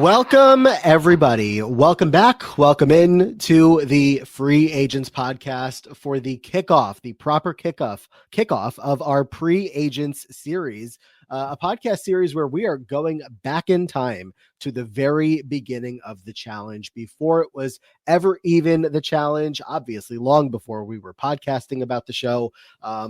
Welcome, everybody. Welcome back. Welcome in to the Free Agents podcast for the kickoff, the proper kickoff of our pre-agents series, a podcast series where we are going back in time to the very beginning of the challenge, before it was ever even the challenge, obviously long before we were podcasting about the show. I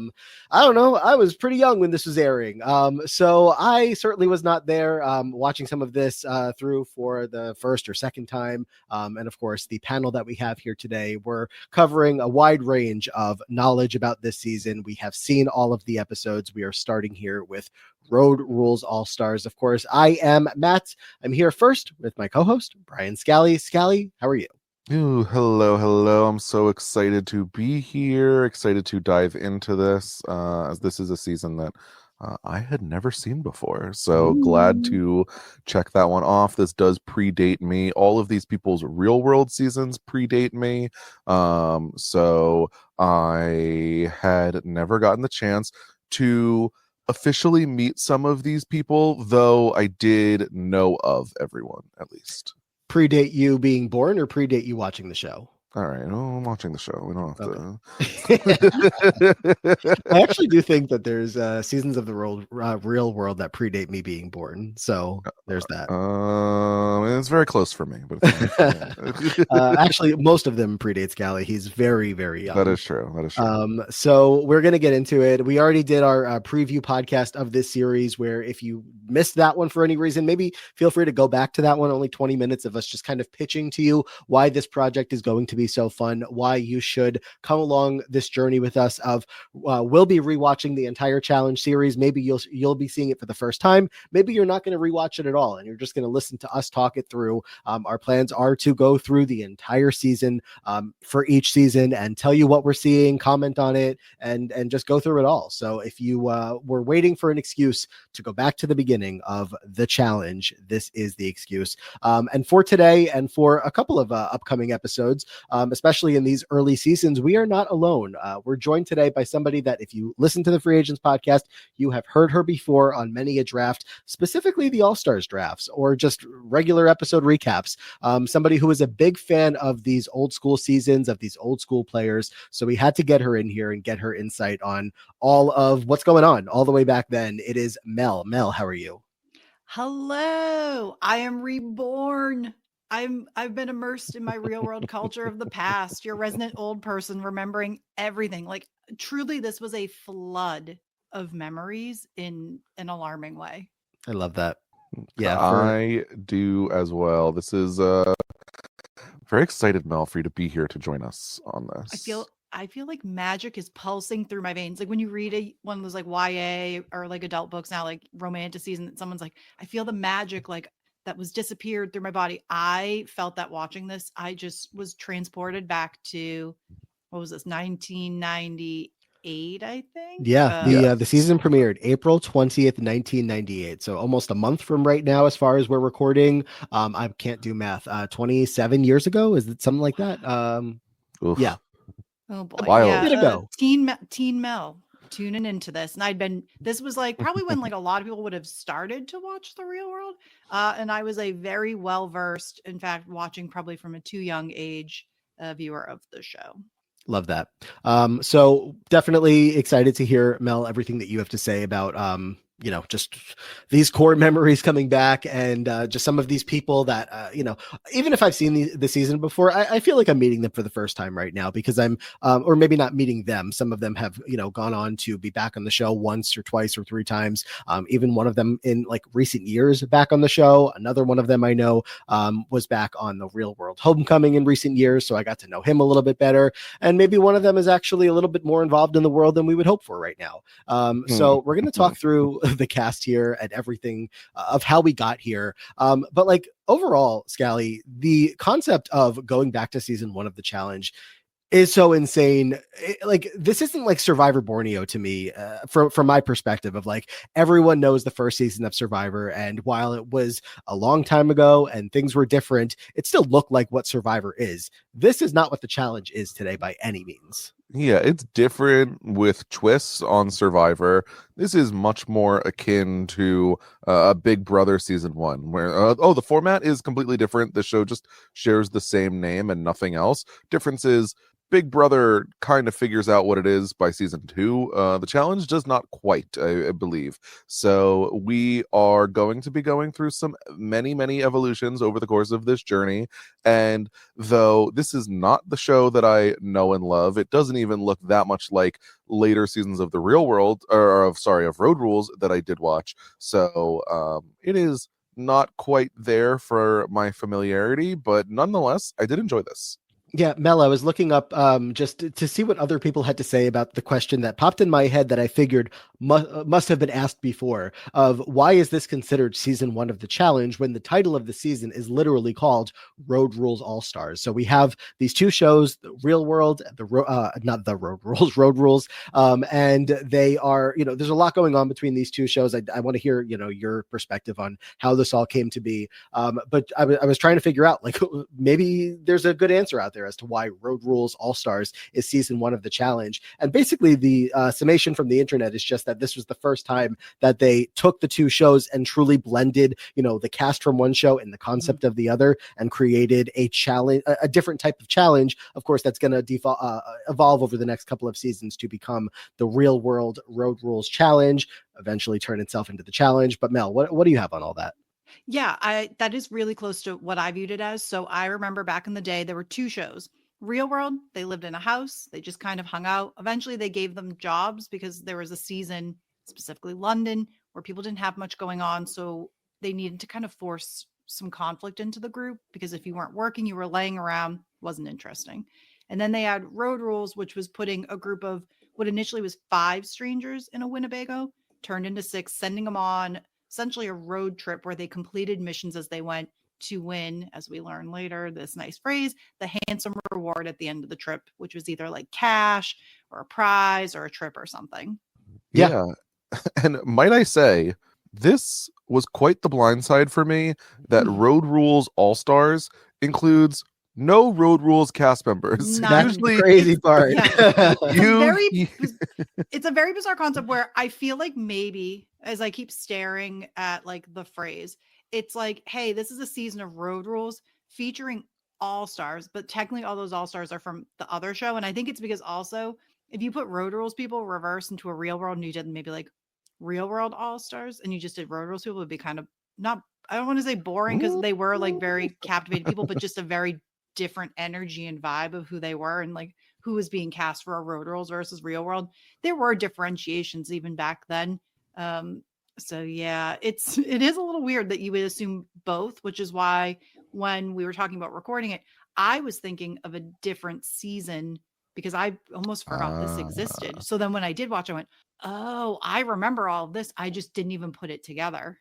don't know. I was pretty young when this was airing. So I certainly was not there watching some of this through for the first or second time. And of course, the panel that we have here today, we're covering a wide range of knowledge about this season. We have seen all of the episodes. We are starting here with Road Rules All-Stars. Of course, I am Matt. I'm here first with my co-host, Brian Scally. Scally, how are you? Ooh, hello. I'm so excited to be here, excited to dive into this, as this is a season that I had never seen before. So glad to check that one off. This does predate me. All of these people's real world seasons predate me. So I had never gotten the chance to officially meet some of these people, though I did know of everyone, at least. Predate you being born or predate you watching the show? All right, well, I'm watching the show. We don't have to. I actually do think that there's seasons of the real world that predate me being born. So there's that. It's very close for me, but actually, most of them predate Scally. He's very, very young. That is true. So we're gonna get into it. We already did our preview podcast of this series, where if you missed that one for any reason, maybe feel free to go back to that one. Only 20 minutes of us just kind of pitching to you why this project is going to be so fun, why you should come along this journey with us. We'll be rewatching the entire challenge series. Maybe you'll be seeing it for the first time. Maybe you're not going to rewatch it at all, and you're just going to listen to us talk it through. Our plans are to go through the entire season for each season and tell you what we're seeing, comment on it, and just go through it all. So if you were waiting for an excuse to go back to the beginning of the challenge, this is the excuse. And for today and for a couple of upcoming episodes, especially in these early seasons, we are not alone. We're joined today by somebody that, if you listen to the Free Agents podcast, you have heard her before on many a draft, specifically the All-Stars drafts or just regular episode recaps. Somebody who is a big fan of these old school seasons, of these old school players. So we had to get her in here and get her insight on all of what's going on all the way back then. It is Mel. Mel, how are you? Hello. I am reborn. I've been immersed in my real world culture of the past, your resident old person remembering everything. Like, truly, this was a flood of memories in an alarming way. I love that. Yeah, I do as well. This is very excited, Mel, for you to be here to join us on this. I feel like magic is pulsing through my veins. Like when you read one of those like YA or like adult books now, like romanticities, and someone's like, I feel the magic like that was disappeared through my body. I felt that watching this. I just was transported back to, what was this, 1998, I think? Yeah, the season premiered April 20th, 1998. So almost a month from right now, as far as we're recording. I can't do math. 27 years ago? Is it something like that? Yeah. Oh boy. Wild. Yeah, Teen Mel tuning into this, and this was like probably when like a lot of people would have started to watch the real world, and I was a very well versed, in fact watching probably from a too young age, viewer of the show. Love that. So definitely excited to hear, Mel, everything that you have to say about just these core memories coming back, and just some of these people that, even if I've seen the season before, I feel like I'm meeting them for the first time right now, because I'm, or maybe not meeting them. Some of them have, gone on to be back on the show once or twice or three times. Even one of them in like recent years back on the show. Another one of them I know was back on the Real World Homecoming in recent years. So I got to know him a little bit better. And maybe one of them is actually a little bit more involved in the world than we would hope for right now. So we're going to talk through the cast here and everything of how we got here. But like overall, Scally, the concept of going back to season 1 of the challenge is so insane. This isn't like Survivor Borneo to me, from my perspective of like, everyone knows the first season of Survivor, and while it was a long time ago and things were different, it still looked like what Survivor is. This is not what the challenge is today by any means. Yeah, it's different with twists on Survivor. This is much more akin to a Big Brother season 1, where the format is completely different. The show just shares the same name and nothing else. Difference is Big Brother kind of figures out what it is by season 2. The challenge does not quite, I believe. So we are going to be going through some many evolutions over the course of this journey, and though this is not the show that I know and love, it doesn't even look that much like later seasons of the Real World, or of Road Rules that I did watch. So it is not quite there for my familiarity, but nonetheless, I did enjoy this. Yeah, Mel, I was looking up just to see what other people had to say about the question that popped in my head that I figured must have been asked before, of why is this considered season 1 of the challenge when the title of the season is literally called Road Rules All Stars. So we have these two shows, the Real World, not the Road Rules, Road Rules, and they are, there's a lot going on between these two shows. I want to hear, your perspective on how this all came to be. But I was trying to figure out, like, maybe there's a good answer out there as to why Road Rules All Stars is season 1 of the challenge. And basically the summation from the internet is just that this was the first time that they took the two shows and truly blended, the cast from one show and the concept of the other, and created a challenge, a different type of challenge. Of course, that's going to evolve over the next couple of seasons to become the Real World Road Rules Challenge, eventually turn itself into the challenge. But Mel, what do you have on all that? Yeah, that is really close to what I viewed it as. So I remember back in the day, there were two shows. Real World, they lived in a house. They just kind of hung out. Eventually, they gave them jobs because there was a season, specifically London, where people didn't have much going on. So they needed to kind of force some conflict into the group, because if you weren't working, you were laying around, wasn't interesting. And then they had Road Rules, which was putting a group of what initially was 5 strangers in a Winnebago, turned into 6, sending them on essentially a road trip where they completed missions as they went to win, as we learn later, this nice phrase, the handsome reward at the end of the trip, which was either like cash or a prize or a trip or something. Yeah. And might I say, this was quite the blindside for me that Road Rules All Stars includes no Road Rules cast members. That's the crazy part. Yeah. It's a very bizarre concept where I feel like maybe, as I keep staring at like the phrase, it's like, hey, this is a season of Road Rules featuring all stars, but technically all those all stars are from the other show. And I think it's because also if you put Road Rules people reverse into a Real World and you did maybe like Real World All Stars and you just did Road Rules people, it would be kind of not, I don't want to say boring, because they were like very captivating people, but just a very different energy and vibe of who they were and like who was being cast for a Road Rules versus Real World. There were differentiations even back then. So yeah, it is a little weird that you would assume both, which is why when we were talking about recording it, I was thinking of a different season because I almost forgot this existed. So then when I did watch, I went, oh, I remember all of this. I just didn't even put it together.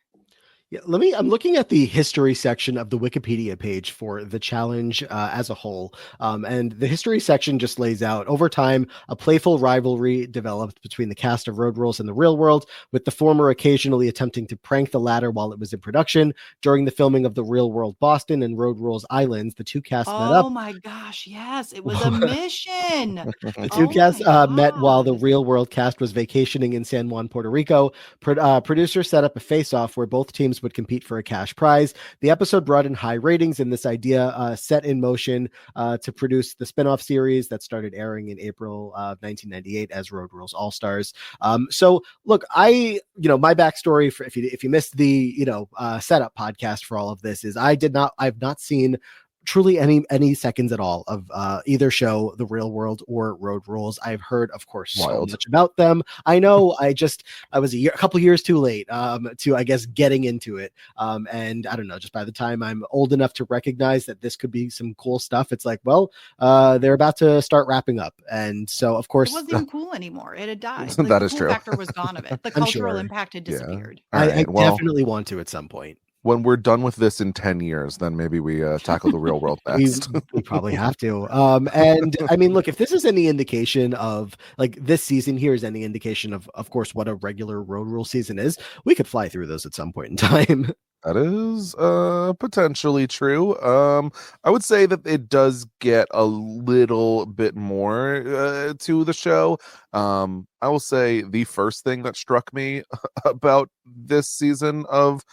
Yeah, I'm looking at the history section of the Wikipedia page for the challenge as a whole. And the history section just lays out, over time, a playful rivalry developed between the cast of Road Rules and the Real World, with the former occasionally attempting to prank the latter while it was in production. During the filming of the Real World Boston and Road Rules Islands, the two casts met up. Oh my gosh, yes, it was a mission. The two casts met while the Real World cast was vacationing in San Juan, Puerto Rico. Producers set up a face-off where both teams would compete for a cash prize. The episode brought in high ratings, and this idea set in motion to produce the spinoff series that started airing in April of 1998 as Road Rules All Stars. So look, my backstory for if you missed the setup podcast for all of this is I've not seen truly any seconds at all of either show, The Real World or Road Rules. I've heard, of course, so much about them. I know I was a couple years too late to, I guess, getting into it. And I don't know, just by the time I'm old enough to recognize that this could be some cool stuff, it's like, well, they're about to start wrapping up. And so, of course, it wasn't even cool anymore. It had died. Like, that is true. The factor was gone of it. The cultural impact had disappeared. Yeah. I definitely want to at some point. When we're done with this in 10 years, then maybe we tackle the Real World next. we probably have to. And I mean, look, if this is any indication of, like, this season here is any indication of course, what a regular Road Rule season is, we could fly through those at some point in time. That is potentially true. I would say that it does get a little bit more to the show. I will say the first thing that struck me about this season of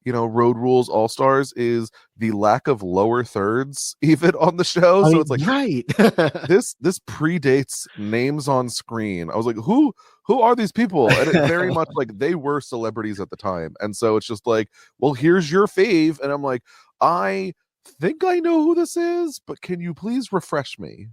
Road Rules All Stars is the lack of lower thirds even on the show. I So mean, it's like right. this predates names on screen. I was like, who are these people? And it very much like they were celebrities at the time. And so it's just like, well, here's your fave. And I'm like, I think I know who this is, but can you please refresh me?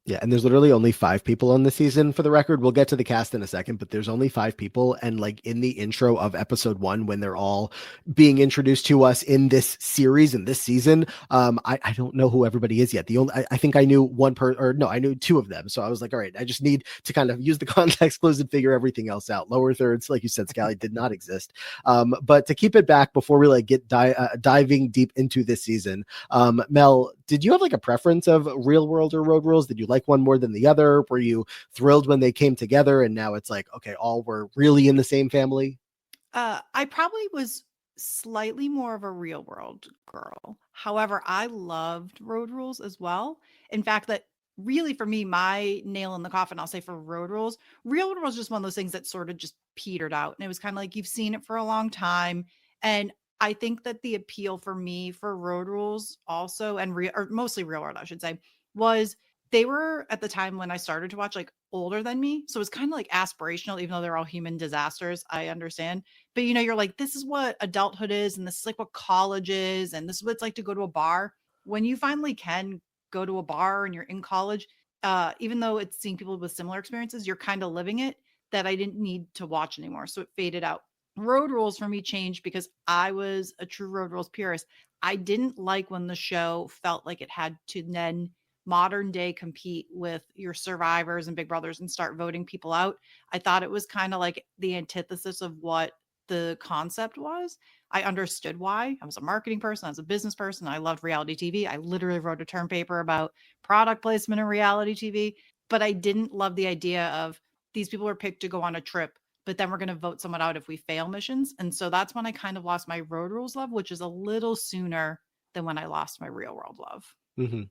Yeah, and there's literally only 5 people on the season for the record. We'll get to the cast in a second, but there's only 5 people. And like in the intro of episode 1, when they're all being introduced to us in this series and this season, I don't know who everybody is yet. The only I think I knew one person, or no, I knew 2 of them. So I was like, all right, I just need to kind of use the context clues and figure everything else out. Lower thirds, like you said, Scally, did not exist. But to keep it back before we like get diving deep into this season, Mel, did you have like a preference of Real World or Road Rules? Did you like one more than the other? Were you thrilled when they came together and now it's like, okay, all were really in the same family? I probably was slightly more of a real world girl. However, I loved Road Rules as well. In fact, that really for me, my nail in the coffin, I'll say for Road Rules, Real World was just one of those things that sort of just petered out. And it was kind of like you've seen it for a long time. And I think that the appeal for me for Road Rules also, and real or mostly Real World, I should say, was they were at the time when I started to watch like older than me. So it was kind of like aspirational, even though they're all human disasters. I understand. But you're like, this is what adulthood is, and this is like what college is, and this is what it's like to go to a bar. When you finally can go to a bar and you're in college, even though it's seeing people with similar experiences, you're kind of living it that I didn't need to watch anymore. So it faded out. Road Rules for me changed because I was a true Road Rules purist. I didn't like when the show felt like it had to then modern day compete with your survivors and big brothers and start voting people out. I thought it was kind of like the antithesis of what the concept was. I understood why. I was a marketing person, I was a business person, I loved reality TV. I literally wrote a term paper about product placement in reality TV, but I didn't love the idea of these people are picked to go on a trip, but then we're going to vote someone out if we fail missions. And so that's when I kind of lost my Road Rules love, which is a little sooner than when I lost my real world love. Mm-hmm.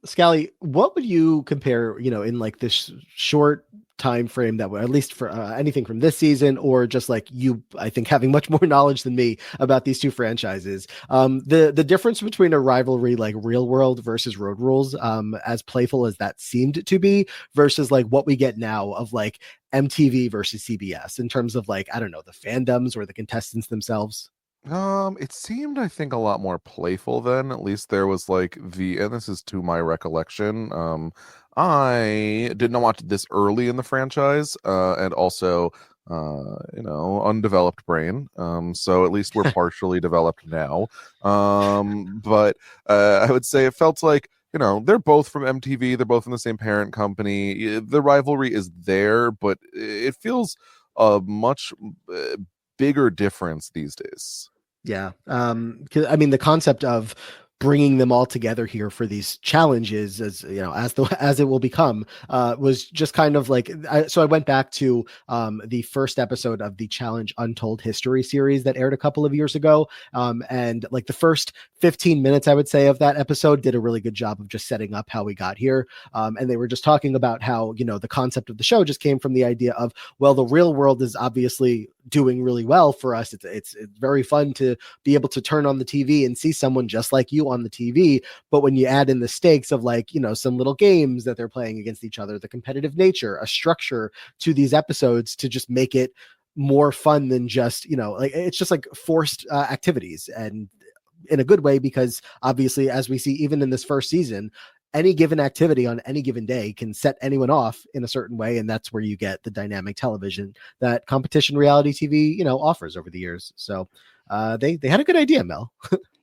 Scally, what would you compare, in like this short time frame that would, at least for anything from this season, or just like you, I think having much more knowledge than me about these two franchises, the difference between a rivalry like Real World versus Road Rules, as playful as that seemed to be, versus like what we get now of like MTV versus CBS in terms of like, I don't know, the fandoms or the contestants themselves. It seemed, I think, a lot more playful then. At least there was like and this is to my recollection. I did not watch this early in the franchise, and also, undeveloped brain. So at least we're partially developed now. But I would say it felt like, they're both from MTV. They're both in the same parent company. The rivalry is there, but it feels a much bigger difference these days. Yeah. 'Cause, I mean, the concept of bringing them all together here for these challenges, as as it will become, was just kind of like, so I went back to the first episode of the Challenge Untold History series that aired a couple of years ago. And like the first 15 minutes, I would say, of that episode did a really good job of just setting up how we got here. And they were just talking about how, the concept of the show just came from the idea of, well, the real world is obviously doing really well for us. It's very fun to be able to turn on the TV and see someone just like you on the TV. But when you add in the stakes of like, some little games that they're playing against each other, the competitive nature, a structure to these episodes to just make it more fun than just, like it's just like forced activities, and in a good way, because obviously, as we see, even in this first season, any given activity on any given day can set anyone off in a certain way. And that's where you get the dynamic television that competition reality TV, offers over the years. So they had a good idea, Mel.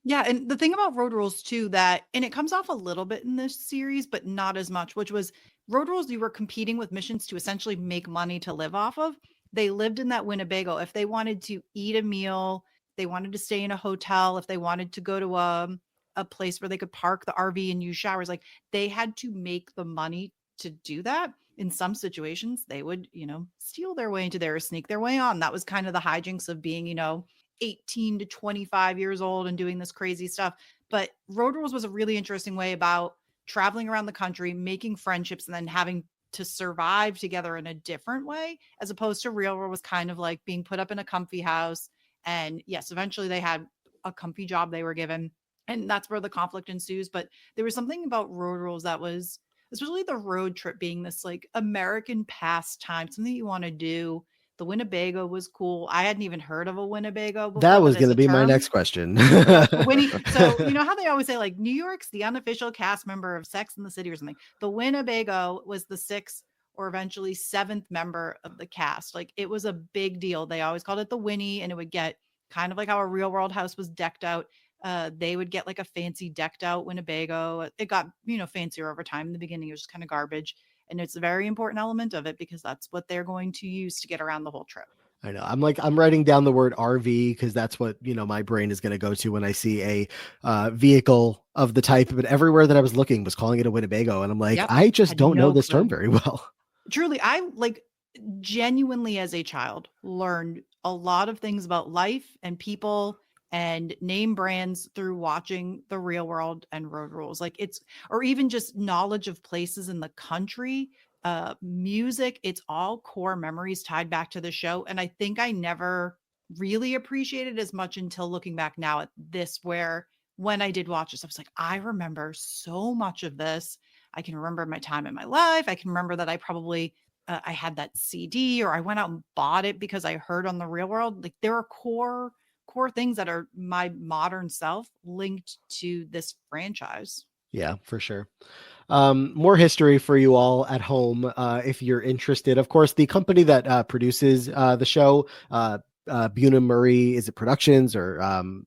Yeah, and the thing about Road Rules too, that and it comes off a little bit in this series, but not as much, which was Road Rules, you were competing with missions to essentially make money to live off of. They lived in that Winnebago. If they wanted to eat a meal, they wanted to stay in a hotel, if they wanted to go to a place where they could park the RV and use showers, like they had to make the money to do that. In some situations, they would, steal their way into there or sneak their way on. That was kind of the hijinks of being, 18 to 25 years old and doing this crazy stuff. But Road Rules was a really interesting way about traveling around the country, making friendships, and then having to survive together in a different way, as opposed to Real World was kind of like being put up in a comfy house. And yes, eventually they had a comfy job they were given. And that's where the conflict ensues. But there was something about Road Rules that was, especially the road trip being this like American pastime, something you want to do. The Winnebago was cool. I hadn't even heard of a Winnebago That before, was but going as to a be my term, next question. yeah, the Winnie. So you know how they always say like New York's the unofficial cast member of Sex and the City or something. The Winnebago was the sixth or eventually seventh member of the cast. Like it was a big deal. They always called it the Winnie, and it would get kind of like how a Real World house was decked out. They would get like a fancy decked out Winnebago. It got, you know, fancier over time. In the beginning, it was just kind of garbage. And it's a very important element of it because that's what they're going to use to get around the whole trip. I know. I'm writing down the word RV because that's what, you know, my brain is going to go to when I see a vehicle of the type. But everywhere that I was looking was calling it a Winnebago. And I'm like, Yep. I just Had don't know no this term clue. very well. Truly, I like genuinely as a child learned a lot of things about life and people and name brands through watching The Real World and Road Rules. Like it's, or even just knowledge of places in the country, music, it's all core memories tied back to the show. And I think I never really appreciated as much until looking back now at this, where when I did watch this, I was like, I remember so much of this. I can remember my time in my life. I can remember that I probably I had that CD or I went out and bought it because I heard on The Real World. Like there are core things that are my modern self linked to this franchise. Yeah, for sure. More history for you all at home if you're interested. Of course, the company that produces the show, Bunim Murray, is it Productions or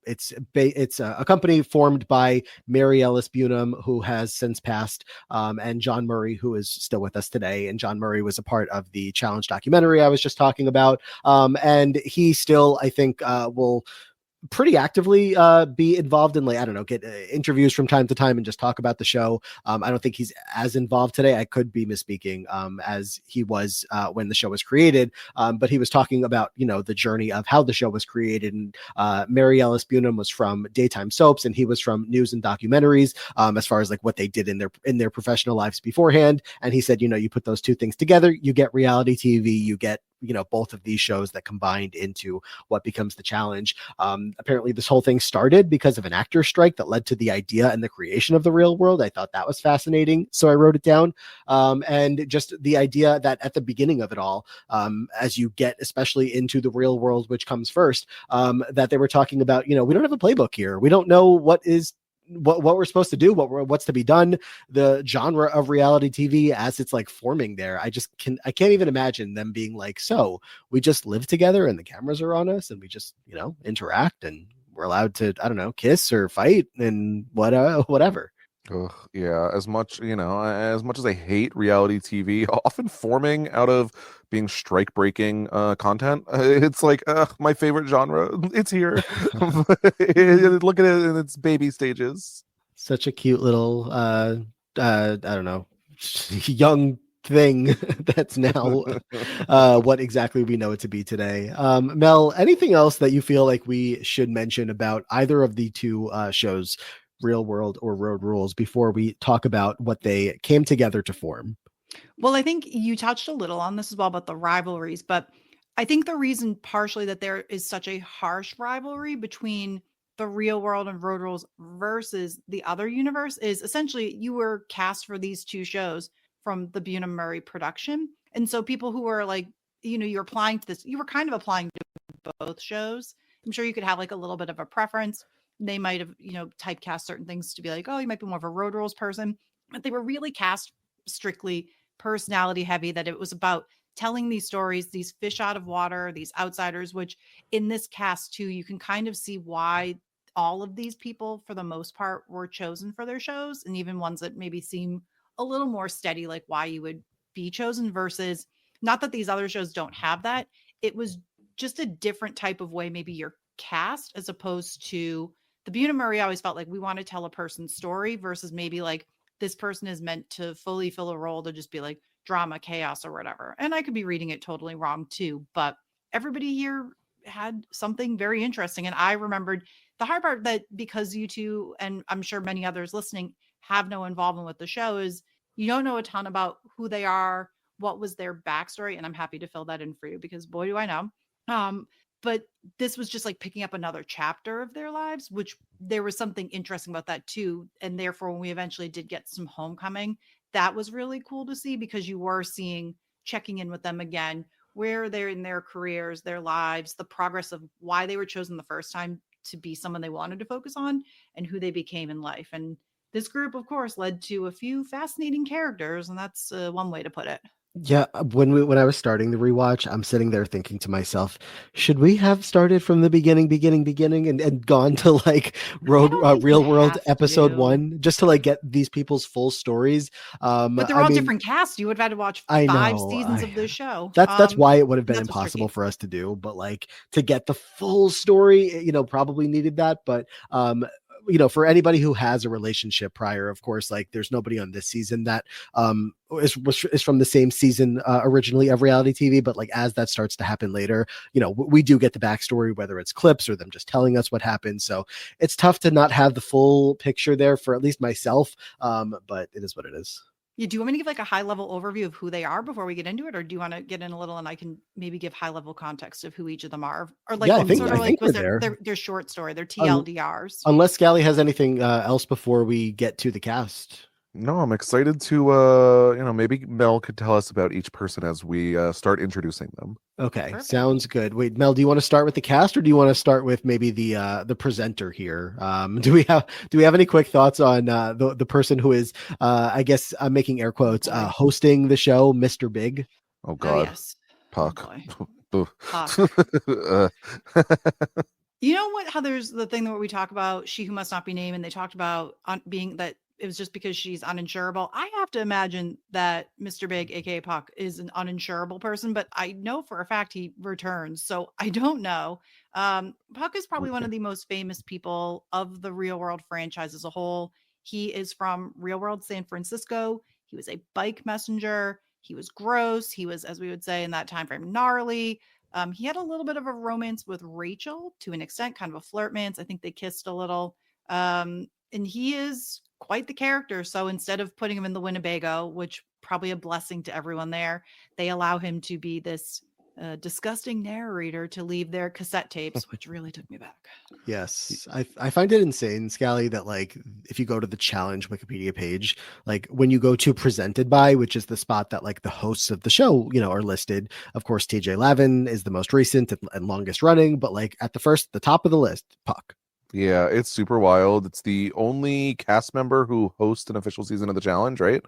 it's a company formed by Mary Ellis Bunim, who has since passed, and John Murray, who is still with us today. And John Murray was a part of the Challenge documentary I was just talking about, and he still, I think, will pretty actively be involved in, like, I don't know, get interviews from time to time and just talk about the show. I don't think he's as involved today. I could be misspeaking, as he was when the show was created. But he was talking about, you know, the journey of how the show was created. And Mary Ellis Bunim was from daytime soaps and he was from news and documentaries, as far as like what they did in their professional lives beforehand. And he said, you know, you put those two things together, you get reality TV, you get, you know, both of these shows that combined into what becomes the Challenge. Apparently this whole thing started because of an actor strike that led to the idea and the creation of The Real World. I thought that was fascinating, so I wrote it down. And just the idea that at the beginning of it all, as you get especially into The Real World, which comes first, that they were talking about, you know, we don't have a playbook here. We don't know what we're supposed to do, what's to be done, the genre of reality TV as it's like forming there. I can't even imagine them being like, so we just live together and the cameras are on us and we just, you know, interact and we're allowed to, I don't know, kiss or fight and whatever. Ugh, yeah, as much, you know, as much as I hate reality TV, often forming out of being strike-breaking content, it's like my favorite genre. It's here. Look at it in its baby stages. Such a cute little I don't know, young thing that's now what exactly we know it to be today. Mel, anything else that you feel like we should mention about either of the two shows, Real World or Road Rules, before we talk about what they came together to form? Well, I think you touched a little on this as well about the rivalries, but I think the reason partially that there is such a harsh rivalry between The Real World and Road Rules versus the other universe is essentially you were cast for these two shows from the Bunim Murray production. And so people who were like, you know, you're applying to this, you were kind of applying to both shows. I'm sure you could have like a little bit of a preference. They might have, you know, typecast certain things to be like, oh, you might be more of a Road Rules person, but they were really cast strictly personality heavy, that it was about telling these stories, these fish out of water, these outsiders, which in this cast too, you can kind of see why all of these people, for the most part, were chosen for their shows. And even ones that maybe seem a little more steady, like why you would be chosen versus, not that these other shows don't have that. It was just a different type of way, maybe you're cast, as opposed to the Bunim Murray. I always felt like we want to tell a person's story versus maybe like this person is meant to fully fill a role to just be like drama, chaos, or whatever. And I could be reading it totally wrong too, but everybody here had something very interesting. And I remembered the hard part that, because you two, and I'm sure many others listening, have no involvement with the show, is you don't know a ton about who they are, what was their backstory. And I'm happy to fill that in for you, because boy, do I know. Um, but this was just like picking up another chapter of their lives, which there was something interesting about that too. And therefore, when we eventually did get some homecoming, that was really cool to see, because you were seeing, checking in with them again, where they're in their careers, their lives, the progress of why they were chosen the first time to be someone they wanted to focus on, and who they became in life. And this group, of course, led to a few fascinating characters, and that's one way to put it. Yeah, when I was starting the rewatch, I'm sitting there thinking to myself, should we have started from the beginning, and gone to like I don't think you Real World have episode to. 1 just to like get these people's full stories? But they're I all mean, different casts. You would have had to watch I 5 know, seasons of this show. that's why it would have been That's what's impossible tricky. for us to do, but like to get the full story, probably needed that. But for anybody who has a relationship prior, of course, like there's nobody on this season that is from the same season originally of reality TV. But like as that starts to happen later, we do get the backstory, whether it's clips or them just telling us what happened. So it's tough to not have the full picture there for at least myself. But it is what it is. Yeah, do you want me to give like a high level overview of who they are before we get into it, or do you want to get in a little and I can maybe give high level context of who each of them are, or like Yeah, I what think sort I of like think we're was their there. their short story, their Un- TLDRs? unless Scally has anything else before we get to the cast. No, I'm excited to maybe Mel could tell us about each person as we start introducing them. Okay, Perfect. sounds good. Wait, Mel, do you want to start with the cast, or do you want to start with maybe the presenter here? Do we have any quick thoughts on the person who is I guess I'm making air quotes Boy. hosting the show, Mr. Big? Oh Oh God, yes. Oh Puck. boy. Ugh. Puck. Uh, You know what? How there's the thing that we talk about, she who must not be named, and they talked about being that it was just because she's uninsurable. I have to imagine that Mr. Big, aka Puck, is an uninsurable person, but I know for a fact he returns, so I don't know. Puck is probably one okay. of the most famous people of the Real World franchise as a whole. He is from Real World San Francisco. He was a bike messenger. He was gross. He was, as we would say in that time frame, gnarly. He had a little bit of a romance with Rachel to an extent, kind of a flirtmance. I think they kissed a little. And he is quite the character. So instead of putting him in the Winnebago, which probably a blessing to everyone there, they allow him to be this disgusting narrator to leave their cassette tapes, which really took me back. Yes, I find it insane, Scally, that like if you go to the challenge Wikipedia page, like when you go to presented by, which is the spot that like the hosts of the show, are listed. Of course, TJ Lavin is the most recent and longest running, but like at the top of the list, Puck. Yeah, it's super wild. It's the only cast member who hosts an official season of the challenge, right?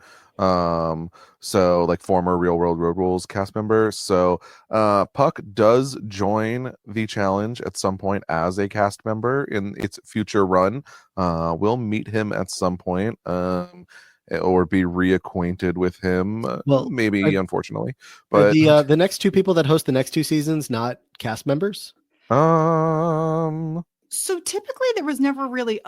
So like former Real World Road Rules cast member. So Puck does join the challenge at some point as a cast member in its future run. We'll meet him at some point. Or be reacquainted with him, Well, maybe unfortunately. Are But the next two people that host the next two seasons not cast members? So typically there was never really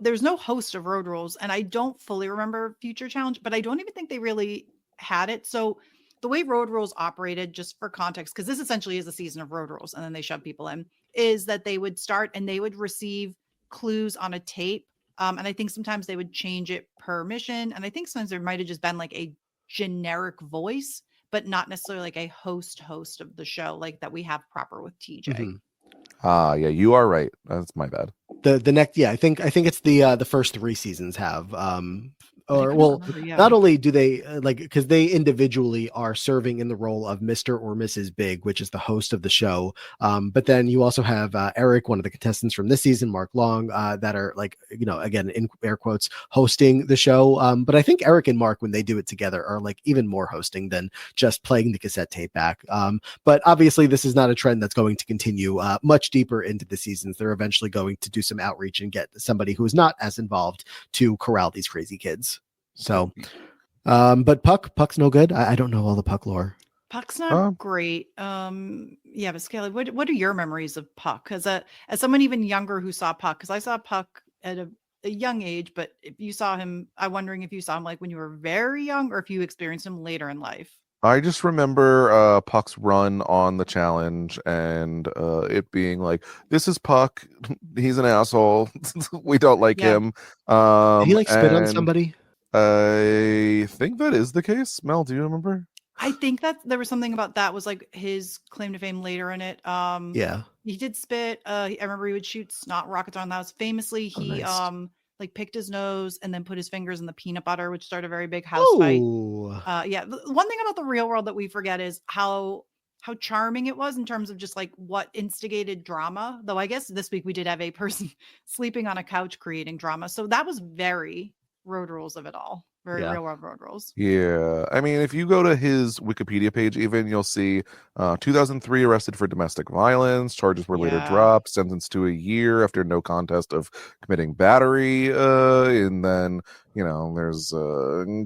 there's no host of Road Rules, and I don't fully remember Future Challenge, but I don't even think they really had it. So the way Road Rules operated, just for context, because this essentially is a season of Road Rules and then they shove people in, is that they would start and they would receive clues on a tape. And I think sometimes they would change it per mission. And I think sometimes there might have just been like a generic voice, but not necessarily like a host of the show, like that we have proper with TJ. Mm-hmm. Yeah, you are right. That's my bad. The next, yeah, I think it's the first 3 seasons have or well, Remember, yeah. not only do they like because they individually are serving in the role of Mr. or Mrs. Big, which is the host of the show, but then you also have Eric, one of the contestants from this season, Mark Long, that are like again in air quotes hosting the show. But I think Eric and Mark, when they do it together, are like even more hosting than just playing the cassette tape back. But obviously this is not a trend that's going to continue much deeper into the seasons. They're eventually going to do some outreach and get somebody who is not as involved to corral these crazy kids. So, but Puck's no good. I don't know all the Puck lore. Puck's not great. Yeah, but Scaly, what are your memories of Puck? As someone even younger who saw Puck, because I saw Puck at a young age, but if you saw him, I'm wondering if you saw him like when you were very young or if you experienced him later in life. I just remember Puck's run on the challenge and it being like, "This is Puck. He's an asshole. We don't like Yeah. him." Did he like spit on And somebody? I think that is the case. Mel, do you remember? I think that there was something about that was like his claim to fame later in it. Yeah. He did spit. I remember he would shoot snot rockets on the house. Famously, Oh, he nice. like picked his nose and then put his fingers in the peanut butter, which started a very big house fight. Oh, Yeah. One thing about the real world that we forget is how charming it was in terms of just like what instigated drama. Though I guess this week we did have a person sleeping on a couch creating drama. So that was very road rules of it all. Very yeah. real world road rules. Yeah, I mean, if you go to his Wikipedia page, even you'll see 2003 arrested for domestic violence. Charges were later Yeah. dropped, sentenced to a year after no contest of committing battery. And then, there's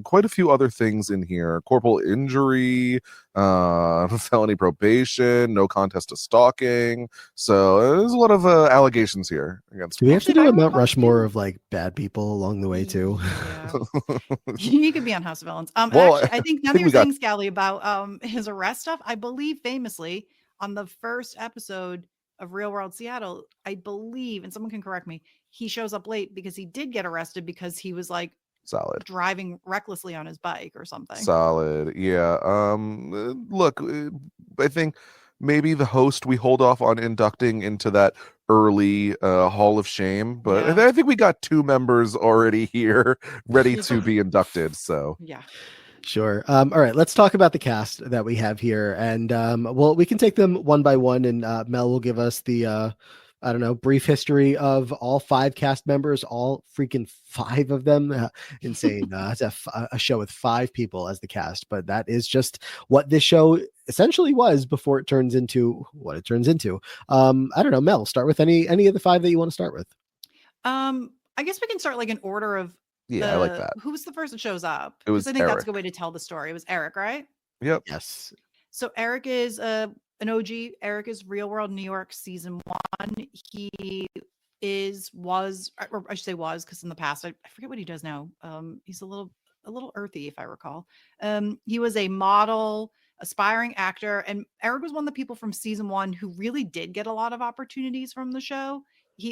quite a few other things in here: corporal injury, felony probation, no contest of stalking. So there's a lot of allegations here against. Do we have to Actually, do if a I Mount recall Rushmore too- of like bad people along the way too? Yeah. He could be on House of Villains. Well, Actually, I think now I that think you're we got saying, Scally, about his arrest stuff, I believe famously on the first episode of Real World Seattle, I believe, and someone can correct me, he shows up late because he did get arrested because he was like solid. driving recklessly on his bike or something. Solid. Yeah. Look, I think maybe the host we hold off on inducting into that early Hall of Shame, but Yeah. I think we got 2 members already here ready to be inducted. So Yeah. Sure. All right, let's talk about the cast that we have here, and well, we can take them one by one, and Mel will give us the I don't know, brief history of all 5 cast members, all freaking 5 of them. Insane. It's a show with 5 people as the cast, but that is just what this show essentially was before it turns into what it turns into. I don't know, Mel, start with any of the 5 that you want to start with. I guess we can start like in order of yeah, I like that. who was the first that shows up? It was Because I think that's a Eric. good way to tell the story. It was Eric, right? Yep. Yes. So Eric is an OG. Eric is Real World New York season 1. He was, or I should say was, because in the past I forget what he does now. He's a little earthy, if I recall. He was a model, aspiring actor, and Eric was one of the people from season 1 who really did get a lot of opportunities from the show.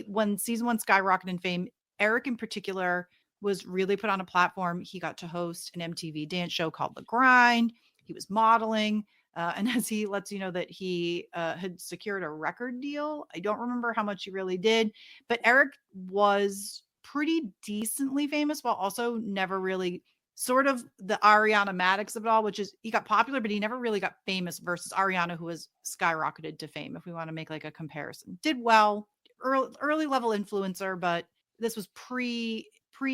When season 1 skyrocketed in fame, Eric in particular was really put on a platform. He got to host an MTV dance show called The Grind. He was modeling. And as he lets you know that he had secured a record deal, I don't remember how much he really did, but Eric was pretty decently famous while also never really sort of the Ariana Madix of it all, which is he got popular, but he never really got famous versus Ariana, who was skyrocketed to fame. If we want to make like a comparison, did well, early level influencer, but this was pre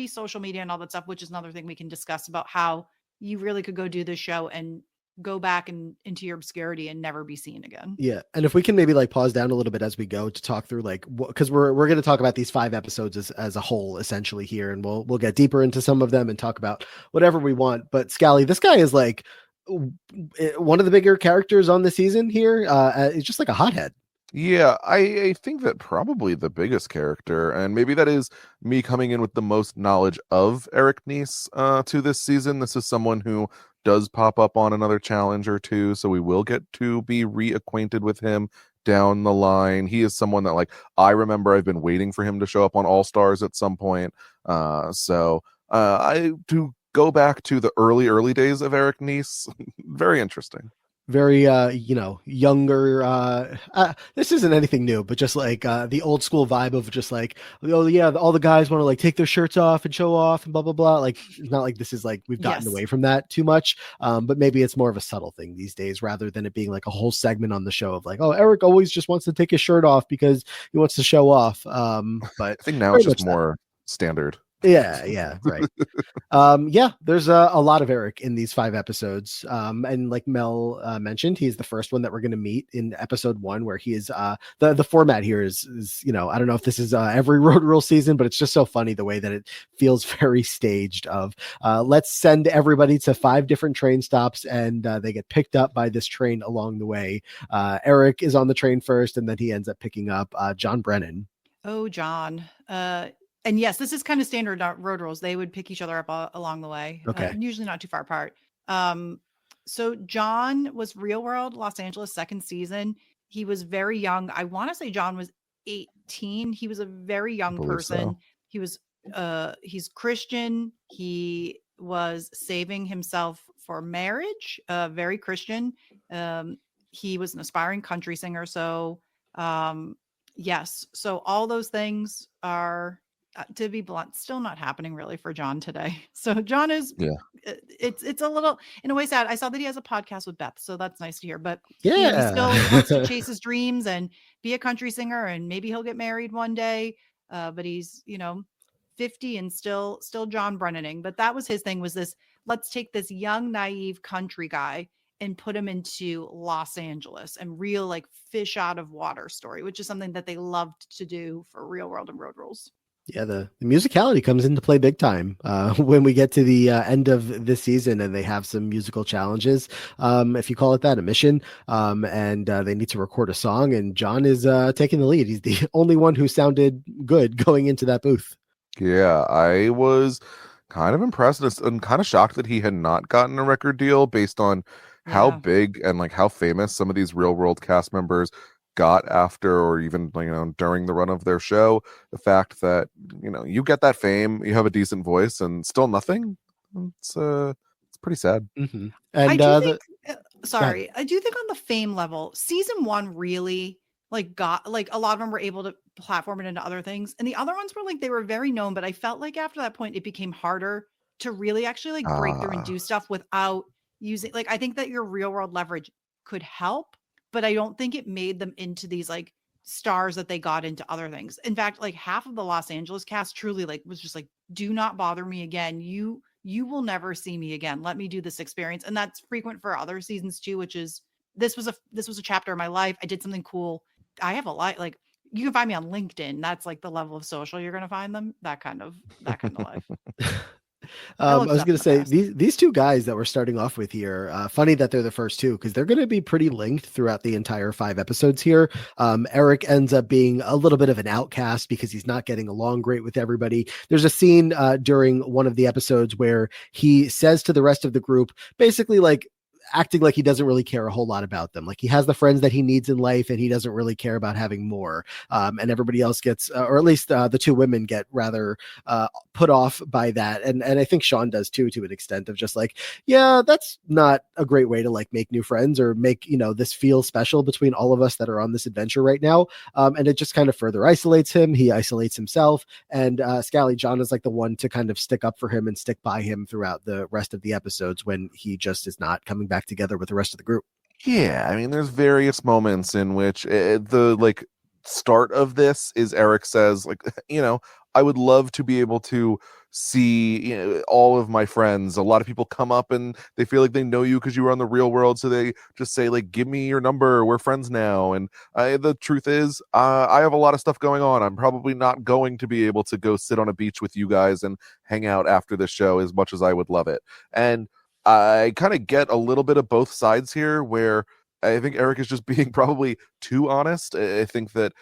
social media and all that stuff, which is another thing we can discuss about how you really could go do this show and go back and into your obscurity and never be seen again. Yeah, and if we can maybe like pause down a little bit as we go to talk through like because we're going to talk about these 5 episodes as a whole essentially here, and we'll get deeper into some of them and talk about whatever we want. But Scally, this guy is like one of the bigger characters on the season here. It's just like a hothead. Yeah, I think that probably the biggest character, and maybe that is me coming in with the most knowledge of Eric Nies to this season. This is someone who does pop up on another challenge or two, so we will get to be reacquainted with him down the line. He is someone that, like, I remember I've been waiting for him to show up on All Stars at some point. So I to go back to the early days of Eric Nies, very interesting. Very younger, this isn't anything new, but just like the old school vibe of just like, oh yeah, all the guys want to like take their shirts off and show off and blah blah blah. Like it's not like this is like we've gotten away from that too much, but maybe it's more of a subtle thing these days rather than it being like a whole segment on the show of like, oh, Eric always just wants to take his shirt off because he wants to show off. But I think now it's just more standard. Yeah, right. Yeah, there's a lot of Eric in these 5 episodes. And like Mel mentioned, he's the first one that we're going to meet in episode 1, where he is the format here is I don't know if this is every Road Rule season, but it's just so funny the way that it feels very staged of let's send everybody to 5 different train stops and they get picked up by this train along the way. Eric is on the train first, and then he ends up picking up John Brennan. Oh, John. And yes, this is kind of standard Road Rules. They would pick each other up along the way. Okay. Usually not too far apart. So John was Real World Los Angeles second season. He was very young. I want to say John was 18. He was a very I young believe person. so. He was he's Christian. He was saving himself for marriage, very Christian. Um he was an aspiring country singer. So yes. So all those things are to be blunt, still not happening really for John today. So John is Yeah. it's a little in a way sad. I saw that he has a podcast with Beth, so that's nice to hear. But he still wants to Yeah. chase his dreams and be a country singer, and maybe he'll get married one day. But he's 50 and still John Brennaning. But that was his thing, was this: let's take this young, naive country guy and put him into Los Angeles and real like fish out of water story, which is something that they loved to do for Real World and Road Rules. Yeah, the musicality comes into play big time when we get to the end of this season and they have some musical challenges, if you call it that, a mission, and they need to record a song, and John is taking the lead. He's the only one who sounded good going into that booth. Yeah, I was kind of impressed and kind of shocked that he had not gotten a record deal based on how Yeah. big and like how famous some of these real world cast members got after, or even during the run of their show. The fact that you get that fame, you have a decent voice, and still nothing. It's pretty sad. Mm-hmm. I And do think go ahead. sorry, I do think on the fame level, season 1 really like got like a lot of them were able to platform it into other things. And the other ones were like they were very known, but I felt like after that point it became harder to really actually like break through and Ah, do stuff without using like I think that your real world leverage could help, but I don't think it made them into these like stars that they got into other things. In fact, like half of the Los Angeles cast truly like was just like, do not bother me again. You will never see me again. Let me do this experience. And that's frequent for other seasons too, which is this was a chapter of my life. I did something cool. I have a lot like you can find me on LinkedIn. That's like the level of social you're going to find them. That kind of life. I I looked was it up going in to the say past. these two guys that we're starting off with here. Funny that they're the first two because they're going to be pretty linked throughout the entire 5 episodes here. Eric ends up being a little bit of an outcast because he's not getting along great with everybody. There's a scene during one of the episodes where he says to the rest of the group, basically like acting like he doesn't really care a whole lot about them. Like he has the friends that he needs in life and he doesn't really care about having more. And everybody else gets, or at least the two women get rather put off by that. And I think Sean does too, to an extent of just like, yeah, that's not a great way to like make new friends or make, this feel special between all of us that are on this adventure right now. And it just kind of further isolates him. He isolates himself. And Scally John is like the one to kind of stick up for him and stick by him throughout the rest of the episodes when he just is not coming back together with the rest of the group. yeah, I mean, there's various moments in which the like start of this is Eric says like, I would love to be able to see all of my friends. A lot of people come up and they feel like they know you because you were on the real world, so they just say like, give me your number, we're friends now. And the truth is, I have a lot of stuff going on. I'm probably not going to be able to go sit on a beach with you guys and hang out after the show as much as I would love it. And I kind of get a little bit of both sides here, where I think Eric is just being probably too honest. I think that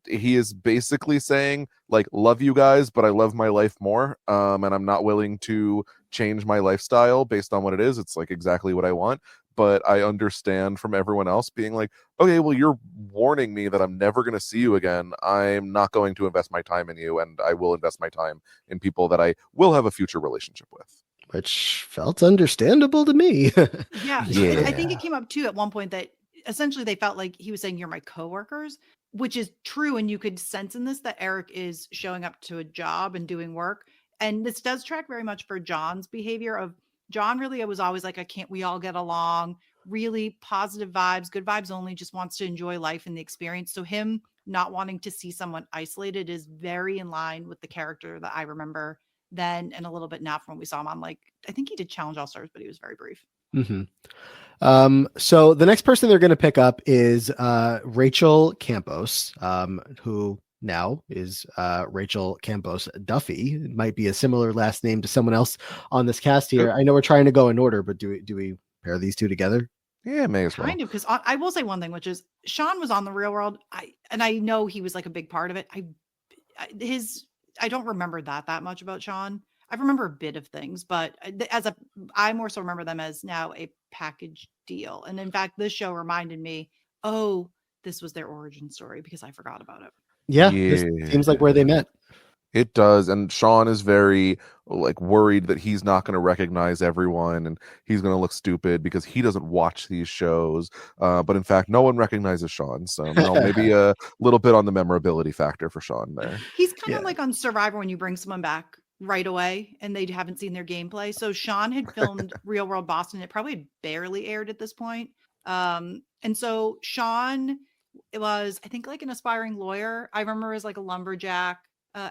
he is basically saying, like, love you guys, but I love my life more. And I'm not willing to change my lifestyle based on what it is. It's like exactly what I want. But I understand from everyone else being like, okay, well, you're warning me that I'm never going to see you again. I'm not going to invest my time in you, and I will invest my time in people that I will have a future relationship with. Which felt understandable to me. Yeah, I think it Yeah. came up too at one point that essentially they felt like he was saying you're my coworkers, which is true, and you could sense in this that Eric is showing up to a job and doing work, and this does track very much for John's behavior. Of John really was always like, I can't we all get along, really positive vibes, good vibes only, just wants to enjoy life and the experience. So him not wanting to see someone isolated is very in line with the character that I remember then and a little bit now from when we saw him on, like, I think he did Challenge All Stars, but he was very brief. Mm-hmm. So the next person they're going to pick up is Rachel Campos, who now is Rachel Campos Duffy. It might be a similar last name to someone else on this cast here. Yep. I know we're trying to go in order, but do we pair these two together? Yeah, may as well. Kind of, because I will say one thing, which is Sean was on the Real World. I know he was like a big part of it. I don't remember that much about Sean. I remember a bit of things, but I more so remember them as now a package deal. And in fact, this show reminded me, oh, this was their origin story because I forgot about it. Yeah, this seems like where they met. It does, and Sean is very like worried that he's not going to recognize everyone, and he's going to look stupid because he doesn't watch these shows. But in fact, no one recognizes Sean, so maybe a little bit on the memorability factor for Sean there. He's kind of like on Survivor when you bring someone back right away and they haven't seen their gameplay. So Sean had filmed Real World Boston. It probably had barely aired at this point. And so Sean, it was, I think, like an aspiring lawyer. I remember as like a lumberjack.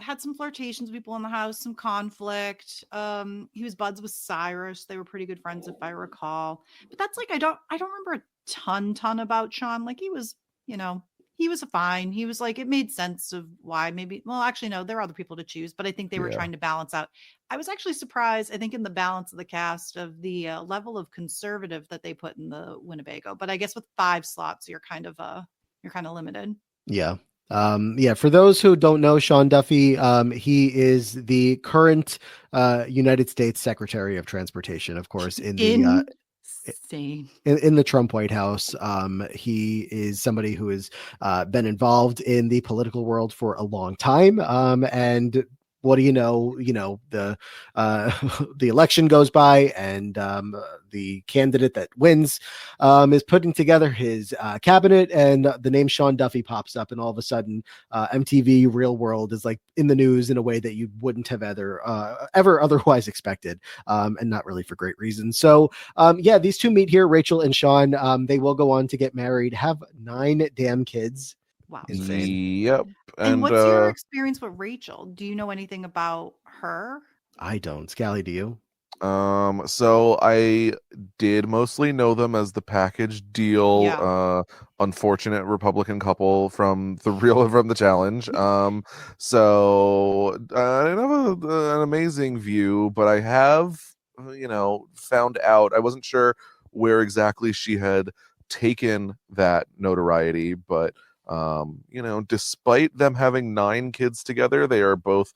Had some flirtations with people in the house, some conflict. He was buds with Cyrus. They were pretty good friends, if I recall. But that's like I don't remember a ton about Sean. Like he was, he was fine. He was like, it made sense of why maybe. Well, actually, no, there are other people to choose, but I think they were trying to balance out. I was actually surprised, I think, in the balance of the cast of the level of conservative that they put in the Winnebago. But I guess with 5 slots, you're kind of limited. Yeah. For those who don't know Sean Duffy, he is the current United States Secretary of Transportation, of course, in the in the Trump White House. He is somebody who has been involved in the political world for a long time, and what do you know? The the election goes by, and the candidate that wins is putting together his cabinet, and the name Sean Duffy pops up, and all of a sudden, MTV Real World is like in the news in a way that you wouldn't have ever otherwise expected, and not really for great reasons. So, these two meet here, Rachel and Sean. They will go on to get married, have 9 damn kids. Wow. Insane. Yep. And what's your experience with Rachel? Do you know anything about her? I don't. Scally, do you? So I did mostly know them as the package deal, unfortunate Republican couple from the challenge. So I don't have an amazing view, but I have, found out. I wasn't sure where exactly she had taken that notoriety, but despite them having 9 kids together, they are both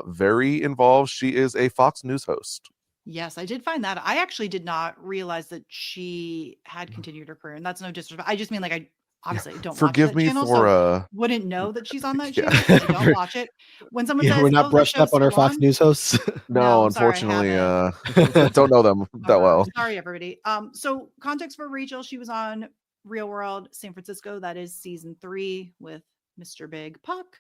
very involved. She is a Fox News host. Yes, I did find that. I actually did not realize that she had continued her career, and that's no disrespect. I just mean, like, I obviously don't forgive watch that me channel, for so wouldn't know that she's on that channel. I don't watch it. When someone says, we're not brushed up on our Fox News hosts. No, unfortunately, don't know them that well. Sorry, everybody. So context for Rachel, she was on Real World San Francisco. That is season 3 with Mr. Big Puck.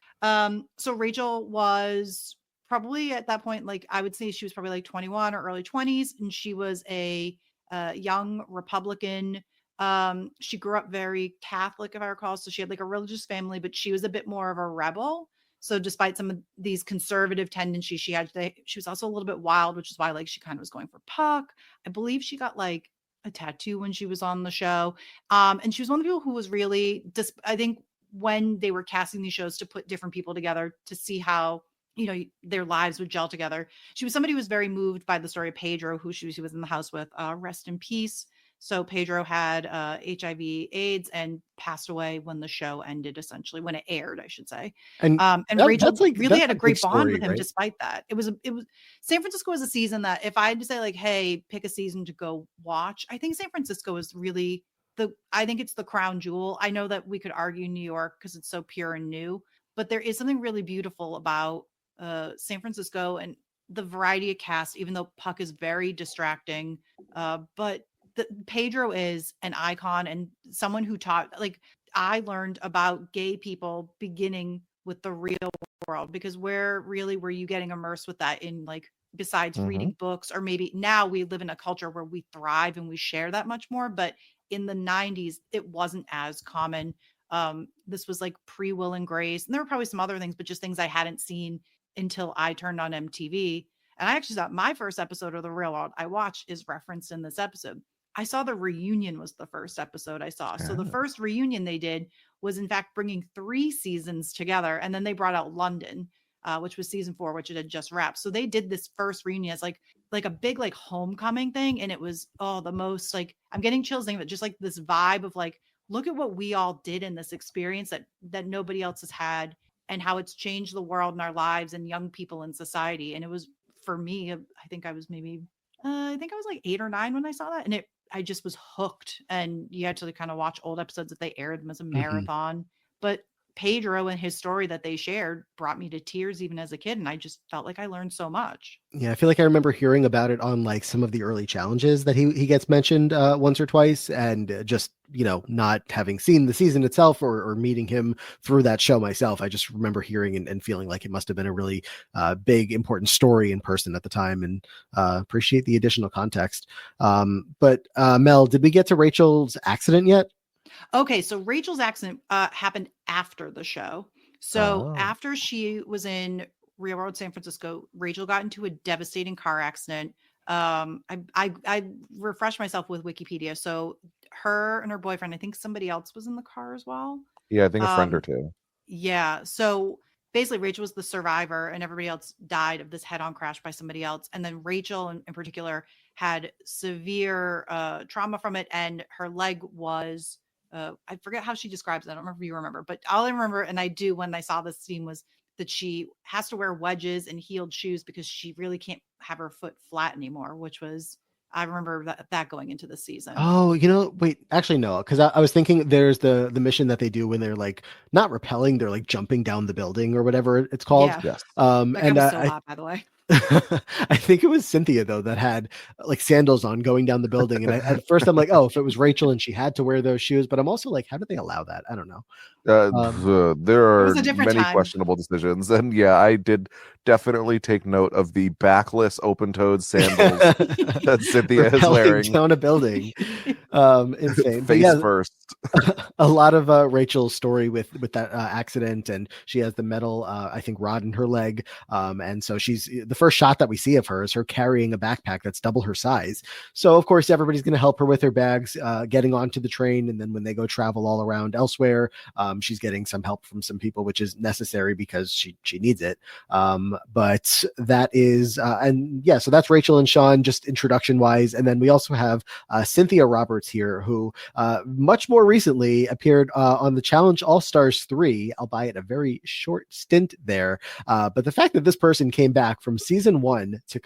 So Rachel was probably at that point, like I would say she was probably like 21 or early 20s, and she was a young Republican. She grew up very Catholic, if I recall. So she had like a religious family, but she was a bit more of a rebel. So despite some of these conservative tendencies she had, she was also a little bit wild, which is why like she kind of was going for Puck. I believe she got like a tattoo when she was on the show. And she was one of the people who was really, I think when they were casting these shows to put different people together to see how, their lives would gel together. She was somebody who was very moved by the story of Pedro, who she was in the house with, rest in peace. So Pedro had HIV AIDS and passed away when the show ended, essentially when it aired, I should say. And Rachel really had a great bond with him, right? Despite that. It was San Francisco was a season that if I had to say like, hey, pick a season to go watch, I think San Francisco is really I think it's the crown jewel. I know that we could argue New York because it's so pure and new, but there is something really beautiful about San Francisco and the variety of cast, even though Puck is very distracting, but Pedro is an icon and someone who taught, like, I learned about gay people beginning with the Real World, because where really were you getting immersed with that in, like, besides reading books, or maybe now we live in a culture where we thrive and we share that much more, but in the 90s it wasn't as common. This was like pre Will and Grace, and there were probably some other things, but just things I hadn't seen until I turned on MTV. And I actually thought my first episode of The Real World I watched is referenced in this episode. I saw the reunion was the first episode I saw. So the first reunion they did was in fact bringing 3 seasons together. And then they brought out London, which was season 4, which it had just wrapped. So they did this first reunion as like a big, like homecoming thing. And it was, the most, like, I'm getting chills thinking of it, just like this vibe of like, look at what we all did in this experience that nobody else has had, and how it's changed the world and our lives and young people in society. And it was for me, I think I was maybe, I think I was like 8 or 9 when I saw that, and I just was hooked. And you had to kind of watch old episodes that they aired them as a marathon. But Pedro and his story that they shared brought me to tears even as a kid, and I just felt like I learned so much. Yeah, I feel like I remember hearing about it on like some of the early challenges that he gets mentioned once or twice, and just not having seen the season itself or meeting him through that show myself, I just remember hearing and feeling like it must have been a really big important story in person at the time, and appreciate the additional context. But Mel, did we get to Rachel's accident yet? Okay, so Rachel's accident happened after the show. So Oh. after she was in Real World San Francisco, Rachel got into a devastating car accident. I refreshed myself with Wikipedia. So her and her boyfriend, I think somebody else was in the car as well. Yeah, I think a friend or Um, two. yeah. So basically, Rachel was the survivor, and everybody else died of this head-on crash by somebody else. And then Rachel, in particular, had severe trauma from it, and her leg was. I forget how she describes it. I don't remember if you remember, but all I remember, and I do when I saw this scene, was that she has to wear wedges and heeled shoes because she really can't have her foot flat anymore. Which was, I remember that going into the season. Oh, wait, actually, no, because I was thinking there's the mission that they do when they're like not rappelling, they're like jumping down the building or whatever it's called. Yeah, Yes. that guy And was so hot, by the way. I think it was Cynthia though that had like sandals on going down the building, and at first I'm like, oh, if it was Rachel and she had to wear those shoes, but I'm also like, how did they allow that? I don't know. There It are was a different many time. questionable decisions, and yeah, I did definitely take note of the backless, open-toed sandals that Cynthia is Rappelling wearing, down a building. Insane. But face yeah, first. a lot of Rachel's story with that accident, and she has the metal I think rod in her leg, and so she's the first shot that we see of her is her carrying a backpack that's double her size. So of course everybody's going to help her with her bags, getting onto the train, and then when they go travel all around elsewhere, she's getting some help from some people, which is necessary because she needs it. But that is and yeah, so that's Rachel and Sean just introduction wise, and then we also have Cynthia Roberts here, who much more recently appeared on the Challenge All Stars 3, albeit a very short stint there. But the fact that this person came back from season 1 to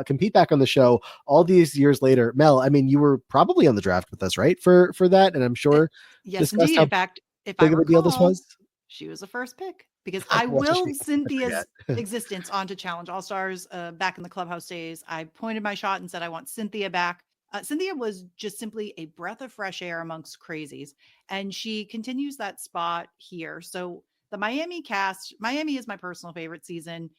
compete back on the show all these years later, Mel, I mean, you were probably on the draft with us, right? For that, and I'm sure Yes, discussed indeed. how In fact, if I big of a deal this recall, was. she was the first pick because I Well, just willed Cynthia's forget. existence onto Challenge All Stars back in the Clubhouse days. I pointed my shot and said I want Cynthia back. Cynthia was just simply a breath of fresh air amongst crazies, and she continues that spot here. So the Miami cast, Miami is my personal favorite season.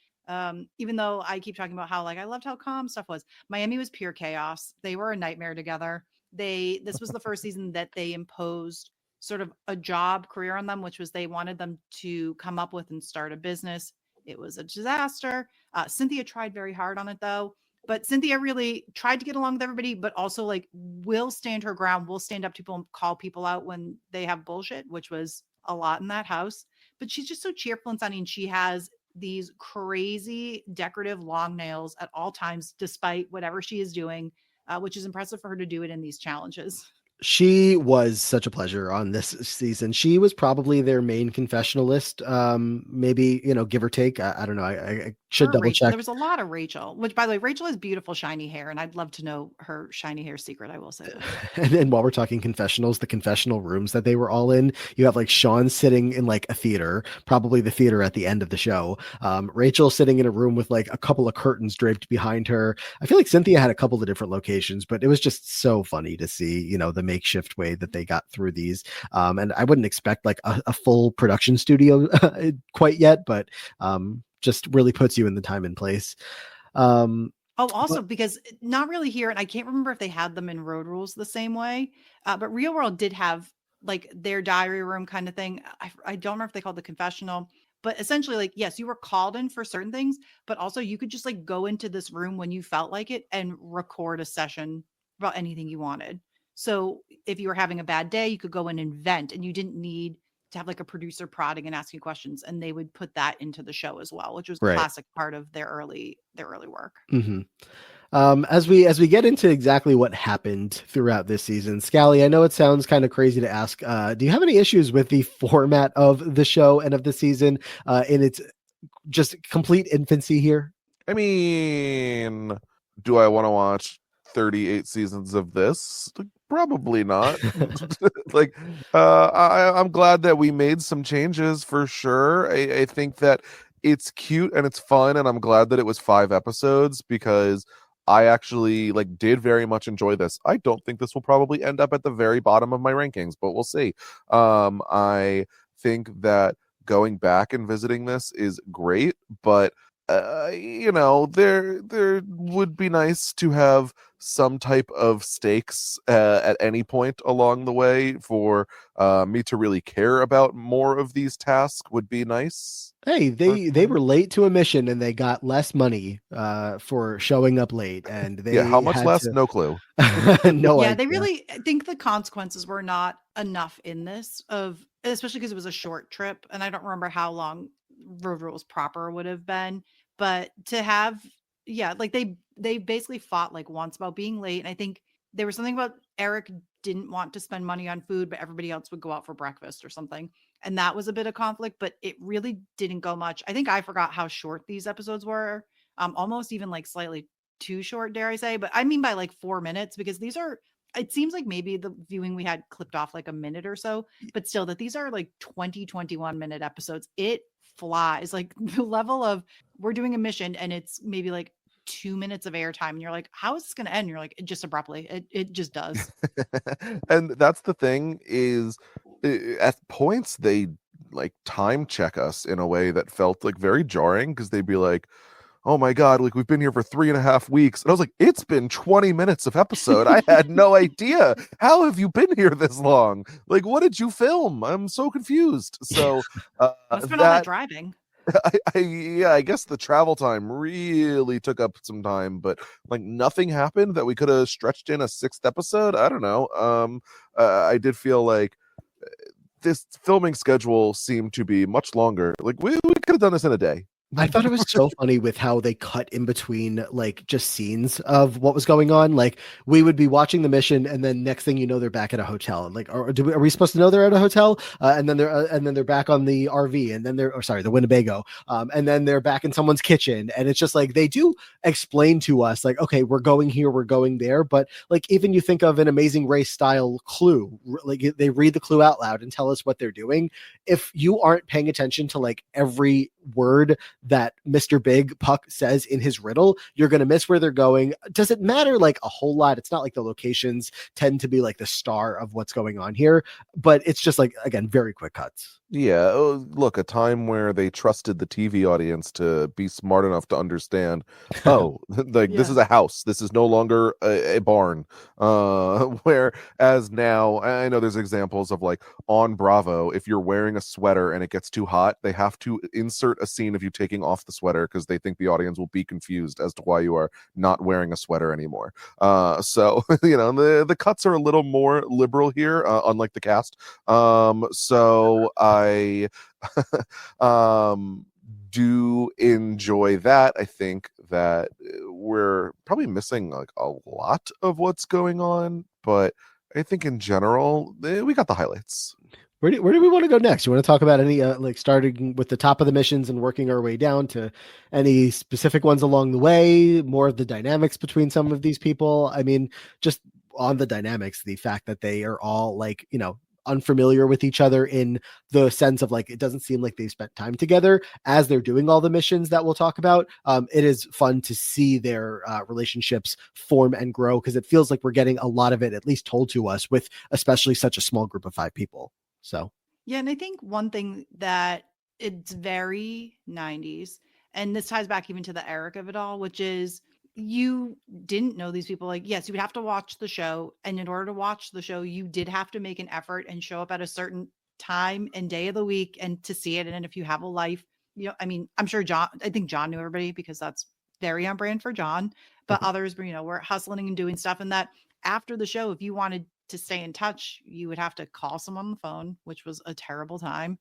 Even though I keep talking about how like I loved how calm stuff was, Miami was pure chaos. They were a nightmare together. This was the first season that they imposed sort of a job career on them, which was they wanted them to come up with and start a business. It was a disaster. Cynthia tried very hard on it though, but Cynthia really tried to get along with everybody, but also like will stand her ground, will stand up to people and call people out when they have bullshit, which was a lot in that house. But she's just so cheerful and sunny, and she has these crazy decorative long nails at all times, despite whatever she is doing, which is impressive for her to do it in these challenges. She was such a pleasure on this season. She was probably their main confessionalist. Maybe, give or take. I don't know. I should Or double Rachel. check. There was a lot of Rachel, which by the way, Rachel has beautiful shiny hair, and I'd love to know her shiny hair secret. I will say that. And then while we're talking confessionals, the confessional rooms that they were all in, you have like Sean sitting in like a theater, probably the theater at the end of the show. Rachel sitting in a room with like a couple of curtains draped behind her. I feel like Cynthia had a couple of different locations, but it was just so funny to see, the makeshift way that they got through these. And I wouldn't expect like a full production studio quite yet, but just really puts you in the time and place. Oh, also because not really here, and I can't remember if they had them in Road Rules the same way, but Real World did have like their diary room kind of thing. I don't remember if they called the confessional, but essentially, like, yes, you were called in for certain things, but also you could just like go into this room when you felt like it and record a session about anything you wanted. So if you were having a bad day, you could go in and vent, and you didn't need to have like a producer prodding and asking questions, and they would put that into the show as well, which was a Right. classic part of their early work. Mm-hmm. As we get into exactly what happened throughout this season, Scally, I know it sounds kind of crazy to ask. Do you have any issues with the format of the show and of the season in its just complete infancy here? I mean, do I want to watch 38 seasons of this? Like, probably not. Like, I'm glad that we made some changes for sure. I think that it's cute and it's fun, and I'm glad that it was 5 episodes because I actually like did very much enjoy this. I don't think this will probably end up at the very bottom of my rankings, but we'll see. I think that going back and visiting this is great, but there would be nice to have some type of stakes at any point along the way for me to really care about more of these tasks would be nice. Hey, they were late to a mission and they got less money for showing up late, and Yeah, how they much had less? to No clue. no Yeah, they idea. really, I think the consequences were not enough in this of, especially because it was a short trip and I don't remember how long Road Rules proper would have been, but to have, yeah, like they basically fought like once about being late. And I think there was something about Eric didn't want to spend money on food, but everybody else would go out for breakfast or something. And that was a bit of conflict, but it really didn't go much. I think I forgot how short these episodes were. Almost even like slightly too short, dare I say, but I mean by like 4 minutes, because these are, it seems like maybe the viewing we had clipped off like a minute or so, but still that these are like 20, 21 minute episodes. It flies. Like the level of, we're doing a mission and it's maybe like 2 minutes of airtime and you're like, how is this going to end? You're like, it just abruptly, it just does. And that's the thing is at points they like time check us in a way that felt like very jarring because they'd be like, oh my god, like we've been here for 3.5 weeks. And I was like, it's been 20 minutes of episode. I had no idea. How have you been here this long? Like, what did you film? I'm so confused. So Must have been all that that driving. yeah, I guess the travel time really took up some time, but like nothing happened that we could have stretched in a 6th episode. I don't know. I did feel like this filming schedule seemed to be much longer. Like we could have done this in a day. I thought it was so funny with how they cut in between like just scenes of what was going on. Like we would be watching the mission, and then next thing you know, they're back at a hotel. Like, are we supposed to know they're at a hotel? And then they're back on the RV, and then they're, or sorry, the Winnebago. And then they're back in someone's kitchen, and it's just like they do explain to us, like, okay, we're going here, we're going there. But like even you think of an Amazing Race style clue, like they read the clue out loud and tell us what they're doing. If you aren't paying attention to like every word that Mr. Big Puck says in his riddle, you're going to miss where they're going. Does it matter like a whole lot? It's not like the locations tend to be like the star of what's going on here, but it's just like, again, very quick cuts. Yeah, look, a time where they trusted the TV audience to be smart enough to understand, oh, like this Yeah. is a house. This is no longer a barn. Whereas now, I know there's examples of like on Bravo, if you're wearing a sweater and it gets too hot, they have to insert a scene of you taking off the sweater because they think the audience will be confused as to why you are not wearing a sweater anymore. So the cuts are a little more liberal here, unlike the cast. So I do enjoy that. I think that we're probably missing like a lot of what's going on, but I think in general we got the highlights. Where do we want to go next? You want to talk about any like starting with the top of the missions and working our way down to any specific ones along the way, more of the dynamics between some of these people? I mean, just on the dynamics, the fact that they are all like, unfamiliar with each other in the sense of like it doesn't seem like they spent time together as they're doing all the missions that we'll talk about. It is fun to see their relationships form and grow because it feels like we're getting a lot of it at least told to us with especially such a small group of 5 people. So Yeah, and I think one thing that it's very 90s, and this ties back even to the Eric of it all, which is you didn't know these people. Like, yes, you would have to watch the show, and in order to watch the show, you did have to make an effort and show up at a certain time and day of the week and to see it. And if you have a life, I mean, I'm sure I think John knew everybody because that's very on brand for John, but others were, were hustling and doing stuff. And that after the show, if you wanted to stay in touch, you would have to call someone on the phone, which was a terrible time.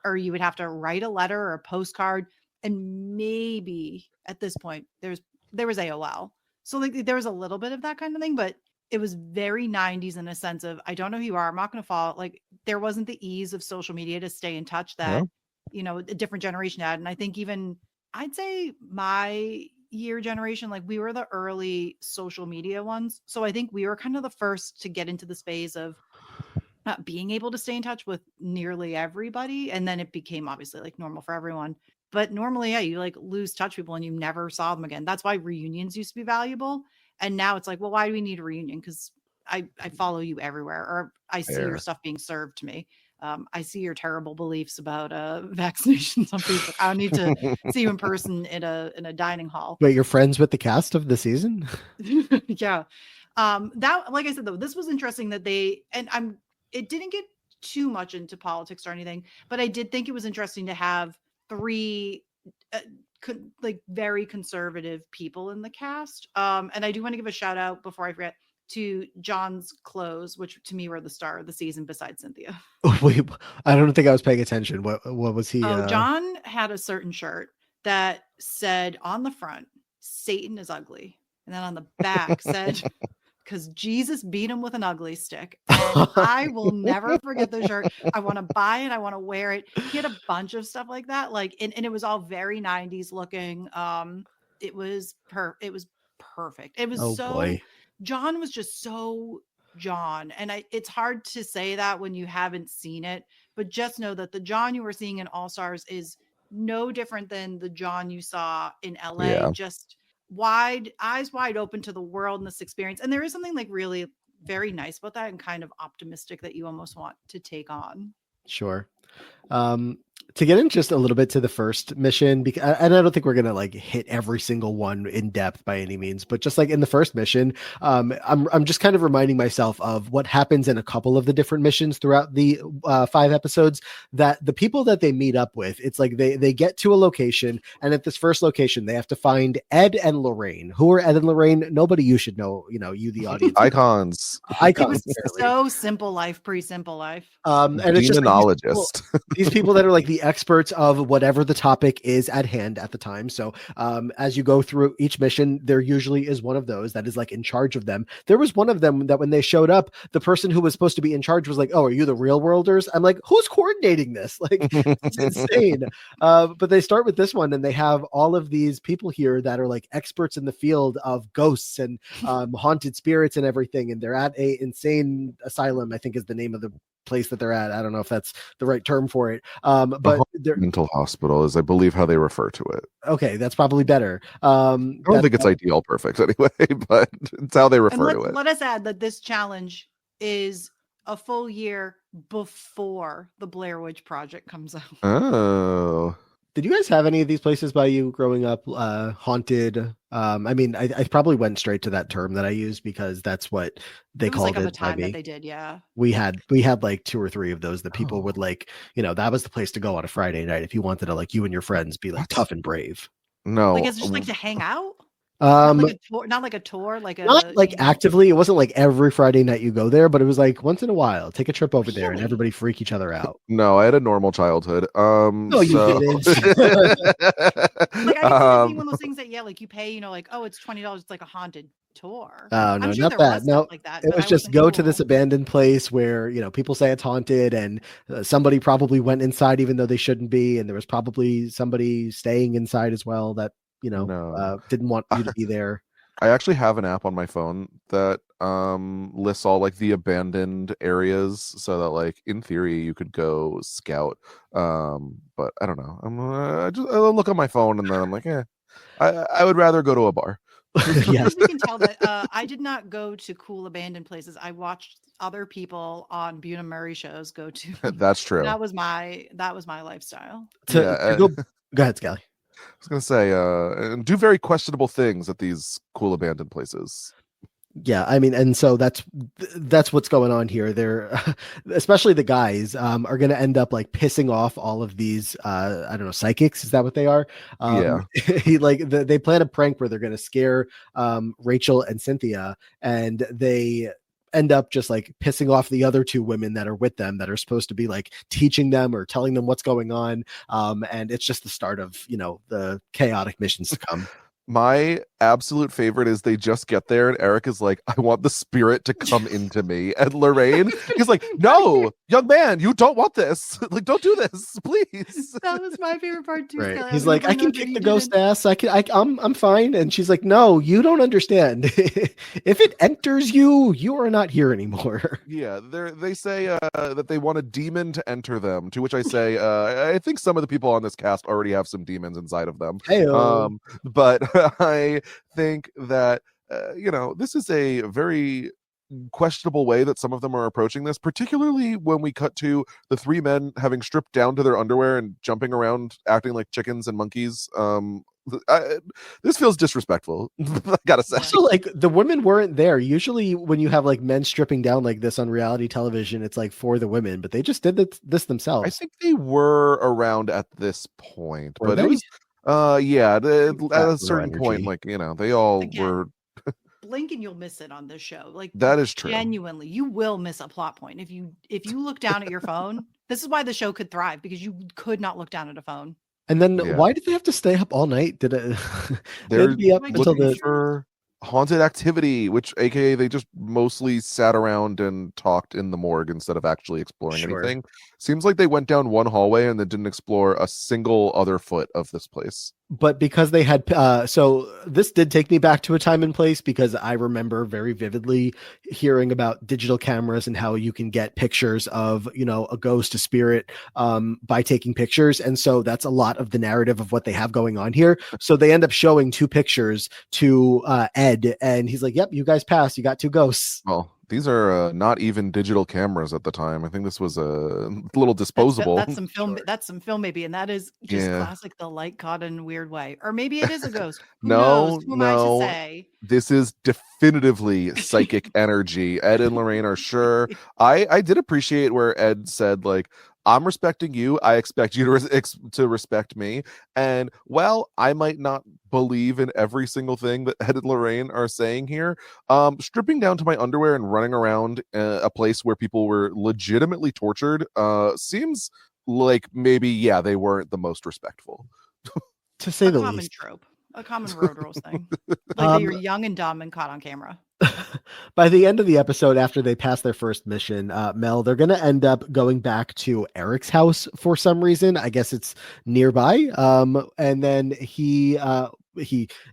Or you would have to write a letter or a postcard. And maybe at this point, there was AOL. So like there was a little bit of that kind of thing, but it was very 90s in a sense of I don't know who you are. I'm not going to follow. Like there wasn't the ease of social media to stay in touch that, No? a different generation had. And I think even I'd say my year generation, like we were the early social media ones. So I think we were kind of the first to get into this phase of not being able to stay in touch with nearly everybody. And then it became obviously like normal for everyone. But normally, yeah, you like lose touch with people and you never saw them again. That's why reunions used to be valuable. And now it's like, well, why do we need a reunion? Because I follow you everywhere, or I see your Fair. stuff being served to me. I see your terrible beliefs about vaccinations on Facebook. I don't need to see you in person in a dining hall. Wait, you're friends with the cast of the season? Yeah. That, like I said, though, this was interesting that it didn't get too much into politics or anything, but I did think it was interesting to have three like very conservative people in the cast. And I do want to give a shout out before I forget to John's clothes, which to me were the star of the season besides Cynthia. Wait, I don't think I was paying attention. What was he? John had a certain shirt that said on the front, Satan is ugly. And then on the back said, because Jesus beat him with an ugly stick. And I will never forget the shirt. I want to buy it. I want to wear it. He had a bunch of stuff like that. Like, and it was all very 90s looking. It was perfect. It was boy. John was just so John. And it's hard to say that when you haven't seen it, but just know that the John you were seeing in All Stars is no different than the John you saw in LA. Yeah. Just eyes wide open to the world and this experience. And there is something like really very nice about that and kind of optimistic that you almost want to take on. Sure. To get in just a little bit to the first mission, and I don't think we're gonna like hit every single one in depth by any means, but just like in the first mission, I'm just kind of reminding myself of what happens in a couple of the different missions throughout the 5 episodes. That the people that they meet up with, it's like they get to a location, and at this first location, they have to find Ed and Lorraine. Who are Ed and Lorraine? Nobody you should know. You know, you the audience. Icons. It was so simple life, pre-simple life. And it's just like these people that are like the experts of whatever the topic is at hand at the time. So as you go through each mission, there usually is one of those that is like in charge of them. There was one of them that when they showed up, the person who was supposed to be in charge was like, "Oh, are you the real worlders?" I'm like, who's coordinating this? Like, it's insane. But they start with this one, and they have all of these people here that are like experts in the field of ghosts and haunted spirits and everything. And they're at a insane asylum, I think is the name of the place that they're at. I don't know if that's the right term for it. But mental hospital is, I believe, how they refer to it. Okay, that's probably better. I don't think it's ideal perfect anyway, but it's how they refer to it. Let us add that this challenge is a full year before the Blair Witch Project comes out. Oh. Did you guys have any of these places by you growing up haunted? I mean, I probably went straight to that term that I used because that's what they called like it. The time that they did, yeah. We had like 2 or 3 of those that people would like, you know, that was the place to go on a Friday night if you wanted to, like, you and your friends be like tough and brave. No, like it's just like to hang out. Not like a tour, like not like actively. It wasn't like every Friday night you go there, but it was like once in a while, take a trip over there and everybody freak each other out. No, I had a normal childhood. No, you didn't. Like I can see one of those things that like you pay, like, oh, it's $20. It's like a haunted tour. Oh no, sure not that. No, like that, it was just go to this abandoned place where people say it's haunted, and somebody probably went inside even though they shouldn't be, and there was probably somebody staying inside as well that didn't want you to be there. I actually have an app on my phone that lists all like the abandoned areas, so that like in theory you could go scout. But I don't know. I'll look on my phone and then I'm like, I would rather go to a bar. Yes. You can tell that I did not go to cool abandoned places. I watched other people on Buna Murray shows go to. That's true. That was my lifestyle. Go ahead, Scally. I was gonna say, do very questionable things at these cool abandoned places. Yeah, I mean, and so that's what's going on here. They're especially the guys are going to end up like pissing off all of these I don't know, psychics. Is that what they are? Yeah. They plan a prank where they're going to scare Rachel and Cynthia, and they end up just like pissing off the other 2 women that are with them that are supposed to be like teaching them or telling them what's going on. And it's just the start of the chaotic missions to come. My absolute favorite is they just get there and Eric is like, I want the spirit to come into me. And Lorraine is like, no, young man, you don't want this. Like, don't do this, please. That was my favorite part too, Right. Skelly. He's like, I can kick the ghost ass. ass. I'm fine. And she's like, no, you don't understand. If it enters you, you are not here anymore. Yeah, they say that they want a demon to enter them, to which I say, I think some of the people on this cast already have some demons inside of them. Heyo. But I think that, this is a very questionable way that some of them are approaching this, particularly when we cut to the three men having stripped down to their underwear and jumping around acting like chickens and monkeys. This feels disrespectful. I gotta say. Also, like the women weren't there. Usually, when you have like men stripping down like this on reality television, it's like for the women, but they just did this themselves. I think they were around at this point, Were but they? it was at a That certain point, energy. they all Again, were. blink and you'll miss it on this show. Like That is true. genuinely, you will miss a plot point if you look down at your phone. This is why the show could thrive, because you could not look down at a phone. And then Yeah. why did they have to stay up all night? Did it? They're They'd be up until looking the. for haunted activity, which aka they just mostly sat around and talked in the morgue instead of actually exploring Sure. anything. Seems like they went down one hallway and then didn't explore a single other foot of this place. But because they had so this did take me back to a time and place, because I remember very vividly hearing about digital cameras and how you can get pictures of a ghost, a spirit, by taking pictures. And so that's a lot of the narrative of what they have going on here. So they end up showing two pictures to Ed, and he's like, yep, you guys passed, you got two ghosts. Well, these are not even digital cameras at the time. I think this was a little disposable. That's some film. Sure. That's some film, maybe, and that is just Yeah. classic. The light caught in a weird way, or maybe it is a ghost. Who No, knows? Who am I no. to say? This is definitively psychic energy. Ed and Lorraine are sure. I did appreciate where Ed said, like, I'm respecting you. I expect you to respect me. And while I might not believe in every single thing that Ed and Lorraine are saying here, stripping down to my underwear and running around a place where people were legitimately tortured seems like maybe, yeah, they weren't the most respectful. To say A the common least. trope, a common road rules thing. Like that you're young and dumb and caught on camera. By the end of the episode, after they pass their first mission, Mel, they're going to end up going back to Eric's house for some reason. I guess it's nearby. And then he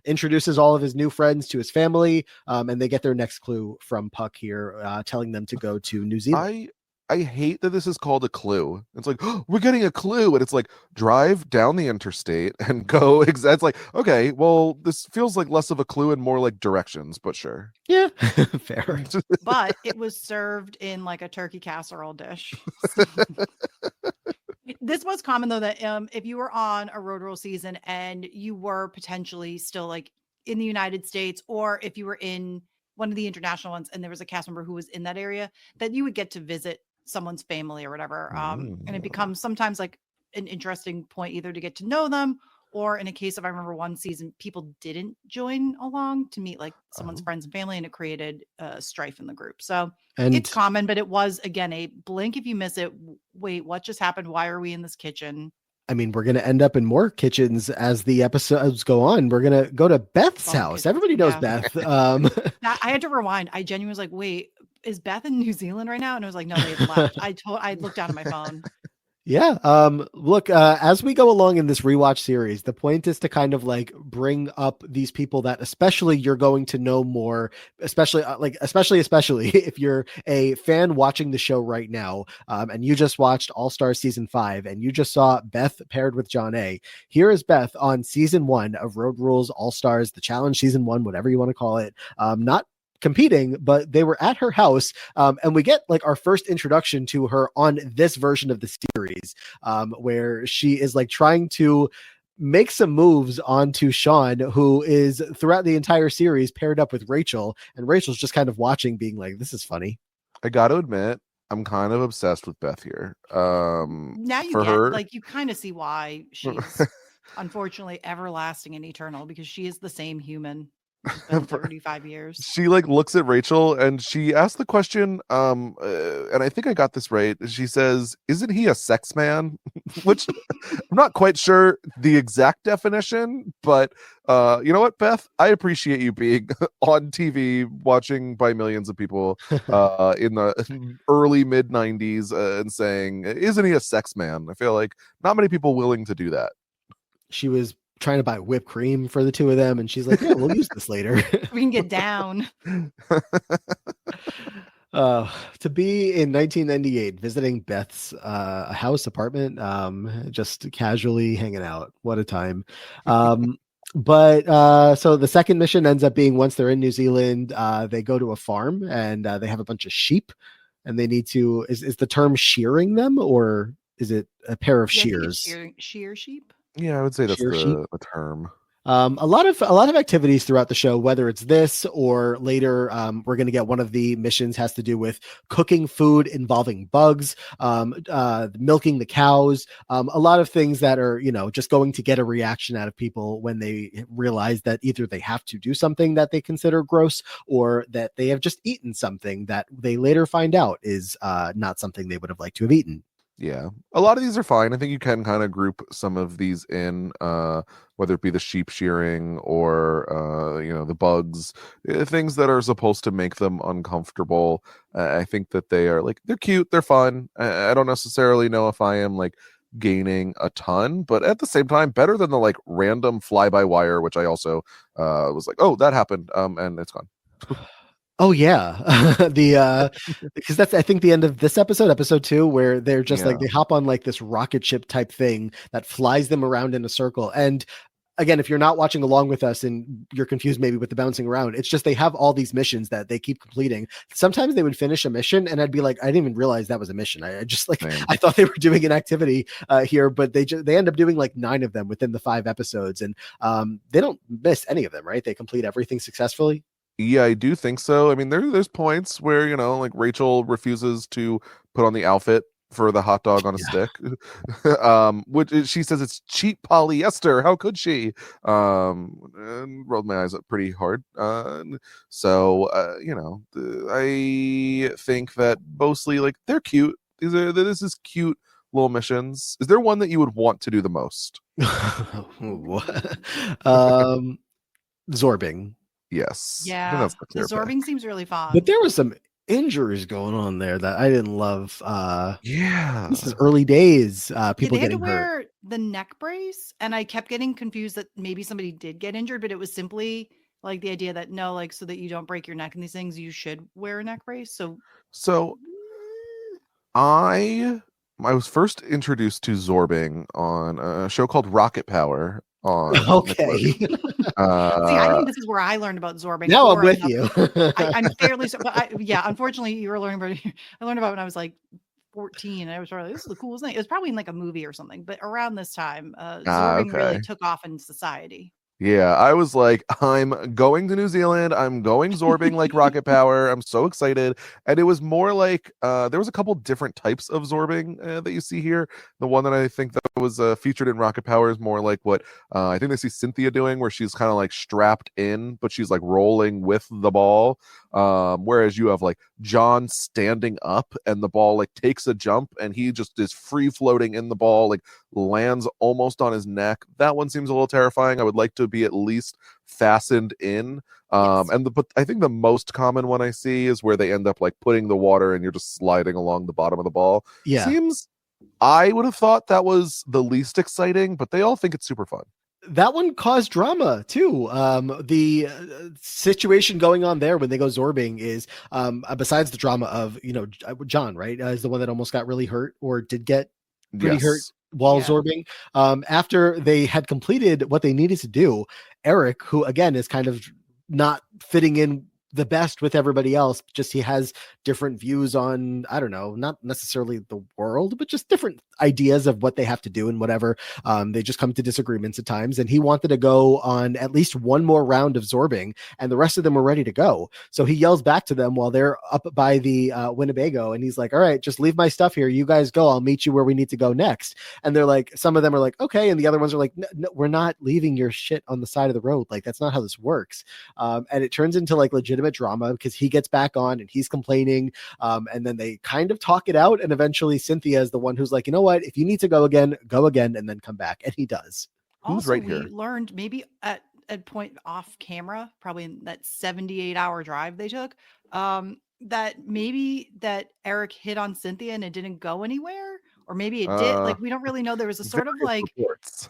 introduces all of his new friends to his family, and they get their next clue from Puck here, telling them to go to New Zealand. I hate that this is called a clue. It's like, oh, we're getting a clue. And it's like, drive down the interstate and go. It's like, okay, well, this feels like less of a clue and more like directions, but sure. Yeah, fair. But it was served in like a turkey casserole dish. This was common, though, that if you were on a road rule season and you were potentially still like in the United States, or if you were in one of the international ones and there was a cast member who was in that area, that you would get to visit someone's family or whatever. And it becomes sometimes like an interesting point either to get to know them, or in a case of, I remember one season, people didn't join along to meet like someone's friends and family, and it created strife in the group. So it's common, but it was, again, a blink if you miss it. Wait, what just happened? Why are we in this kitchen? I mean, we're going to end up in more kitchens as the episodes go on. We're going to go to Beth's house. Kitchens. Everybody knows Yeah. Beth. I had to rewind. I genuinely was like, wait, is Beth in New Zealand right now? And I was like, no, they've left. I looked down at my phone. Yeah. Look, as we go along in this rewatch series, the point is to kind of like bring up these people that especially you're going to know more, especially if you're a fan watching the show right now, and you just watched All Stars season 5 and you just saw Beth paired with John A. Here is Beth on season 1 of Road Rules All Stars, the challenge season 1, whatever you want to call it. Not competing, but they were at her house, and we get like our first introduction to her on this version of the series, where she is like trying to make some moves onto Sean, who is throughout the entire series paired up with Rachel, and Rachel's just kind of watching, being like, this is funny. I got to admit, I'm kind of obsessed with Beth here. Now you for get her, like, you kind of see why she's unfortunately everlasting and eternal, because she is the same human. It's been 35 years. She like looks at Rachel and she asks the question, and I think I got this right. She says, "Isn't he a sex man?" Which I'm not quite sure the exact definition, but you know what, Beth? I appreciate you being on TV watching by millions of people in the early mid 90s and saying, "Isn't he a sex man?" I feel like not many people willing to do that. She was trying to buy whipped cream for the two of them, and she's like, "Yeah, we'll use this later." We can get down. To be in 1998 visiting Beth's house apartment, just casually hanging out. What a time. But so the second mission ends up being, once they're in New Zealand, they go to a farm and they have a bunch of sheep, and they need to, is the term shearing them, or is it a pair of Yeah, I think it's shears? shear sheep. Yeah, I would say that's Shear sheep. the term. A lot of activities throughout the show, whether it's this or later, we're going to get one of the missions has to do with cooking food involving bugs, milking the cows, a lot of things that are, just going to get a reaction out of people when they realize that either they have to do something that they consider gross, or that they have just eaten something that they later find out is not something they would have liked to have eaten. Yeah, a lot of these are fine. I think you can kind of group some of these in, whether it be the sheep shearing or the bugs, things that are supposed to make them uncomfortable. I think that they are like, they're cute, they're fun. I don't necessarily know if I am like gaining a ton, but at the same time, better than the like random fly by wire, which I also was like, oh, that happened, and it's gone. Oh yeah. Because that's, I think, the end of this episode 2, where they're just like, they hop on like this rocket ship type thing that flies them around in a circle. And again, if you're not watching along with us and you're confused maybe with the bouncing around, it's just they have all these missions that they keep completing. Sometimes they would finish a mission and I'd be like, I didn't even realize that was a mission. I just like, I thought they were doing an activity here, but they end up doing like 9 of them within the 5 episodes, and they don't miss any of them, right? They complete everything successfully. Yeah, I do think so. I mean, there's points where, like Rachel refuses to put on the outfit for the hot dog on a stick. Which she says it's cheap polyester. How could she? And rolled my eyes up pretty hard. So I think that mostly like they're cute. This is cute little missions. Is there one that you would want to do the most? Zorbing. Yes. Yeah, the zorbing seems really fun. But there was some injuries going on there that I didn't love. Yeah, this is early days. People they had getting to wear hurt. the neck brace, and I kept getting confused that maybe somebody did get injured, but it was simply like the idea that no, like, so that you don't break your neck and these things, you should wear a neck brace. So I was first introduced to zorbing on a show called Rocket Power. Okay. See, I think this is where I learned about zorbing. Now I'm with you. I'm fairly so, but unfortunately, you were learning about it. I learned about it when I was like 14, and I was probably, this is the coolest thing. It was probably in like a movie or something, but around this time, zorbing really took off in society. Yeah, I was like, I'm going to New Zealand. I'm going zorbing like Rocket Power. I'm so excited. And it was more like there was a couple different types of zorbing that you see here. The one that I think that was featured in Rocket Power is more like what I think they see Cynthia doing, where she's kind of like strapped in, but she's like rolling with the ball. Whereas you have like John standing up and the ball like takes a jump and he just is free floating in the ball, like lands almost on his neck. That one seems a little terrifying. I would like to be at least fastened in. Yes. But I think the most common one I see is where they end up like putting the water and you're just sliding along the bottom of the ball. Yeah. I would have thought that was the least exciting, but they all think it's super fun. That one caused drama too. The situation going on there when they go zorbing is, besides the drama of, John, right, is the one that almost got really hurt or did get pretty hurt while zorbing. After they had completed what they needed to do, Eric, who again is kind of not fitting in the best with everybody else, just he has different views on, I don't know, not necessarily the world, but just different ideas of what they have to do and whatever. They just come to disagreements at times. And he wanted to go on at least one more round of zorbing, and the rest of them were ready to go. So he yells back to them while they're up by the Winnebago, and he's like, all right, just leave my stuff here. You guys go. I'll meet you where we need to go next. And they're like, some of them are like, okay. And the other ones are like, no, we're not leaving your shit on the side of the road. Like, that's not how this works. And it turns into like legitimate drama because he gets back on and he's complaining. And then they kind of talk it out. And eventually Cynthia is the one who's like, you know what? If you need to go again, and then come back. And he does. Who's Also, right we here? learned maybe at point off camera, probably in that 78-hour drive they took, that maybe that Eric hit on Cynthia and it didn't go anywhere, or maybe it did. Like, we don't really know. There was a sort of Various like, reports.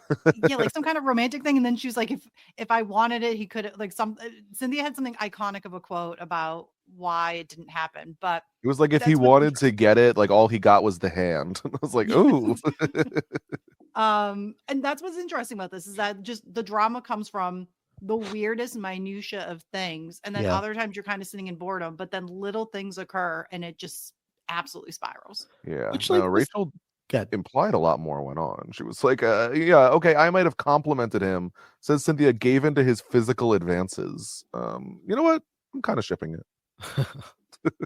yeah, like some kind of romantic thing. And then she was like, if I wanted it, he could, like, Cynthia had something iconic of a quote about why it didn't happen. But It was like if he that's what's wanted to get it, like all he got was the hand. I was like, ooh. and that's what's interesting about this, is that just the drama comes from the weirdest minutia of things, and then Yeah. other times you're kind of sitting in boredom, but then little things occur and it just absolutely spirals. Yeah. Which, No, like, Rachel Good. implied a lot more went on. She was like, yeah, okay, I might have complimented him. Says Cynthia gave into his physical advances. You know what? I'm kind of shipping it.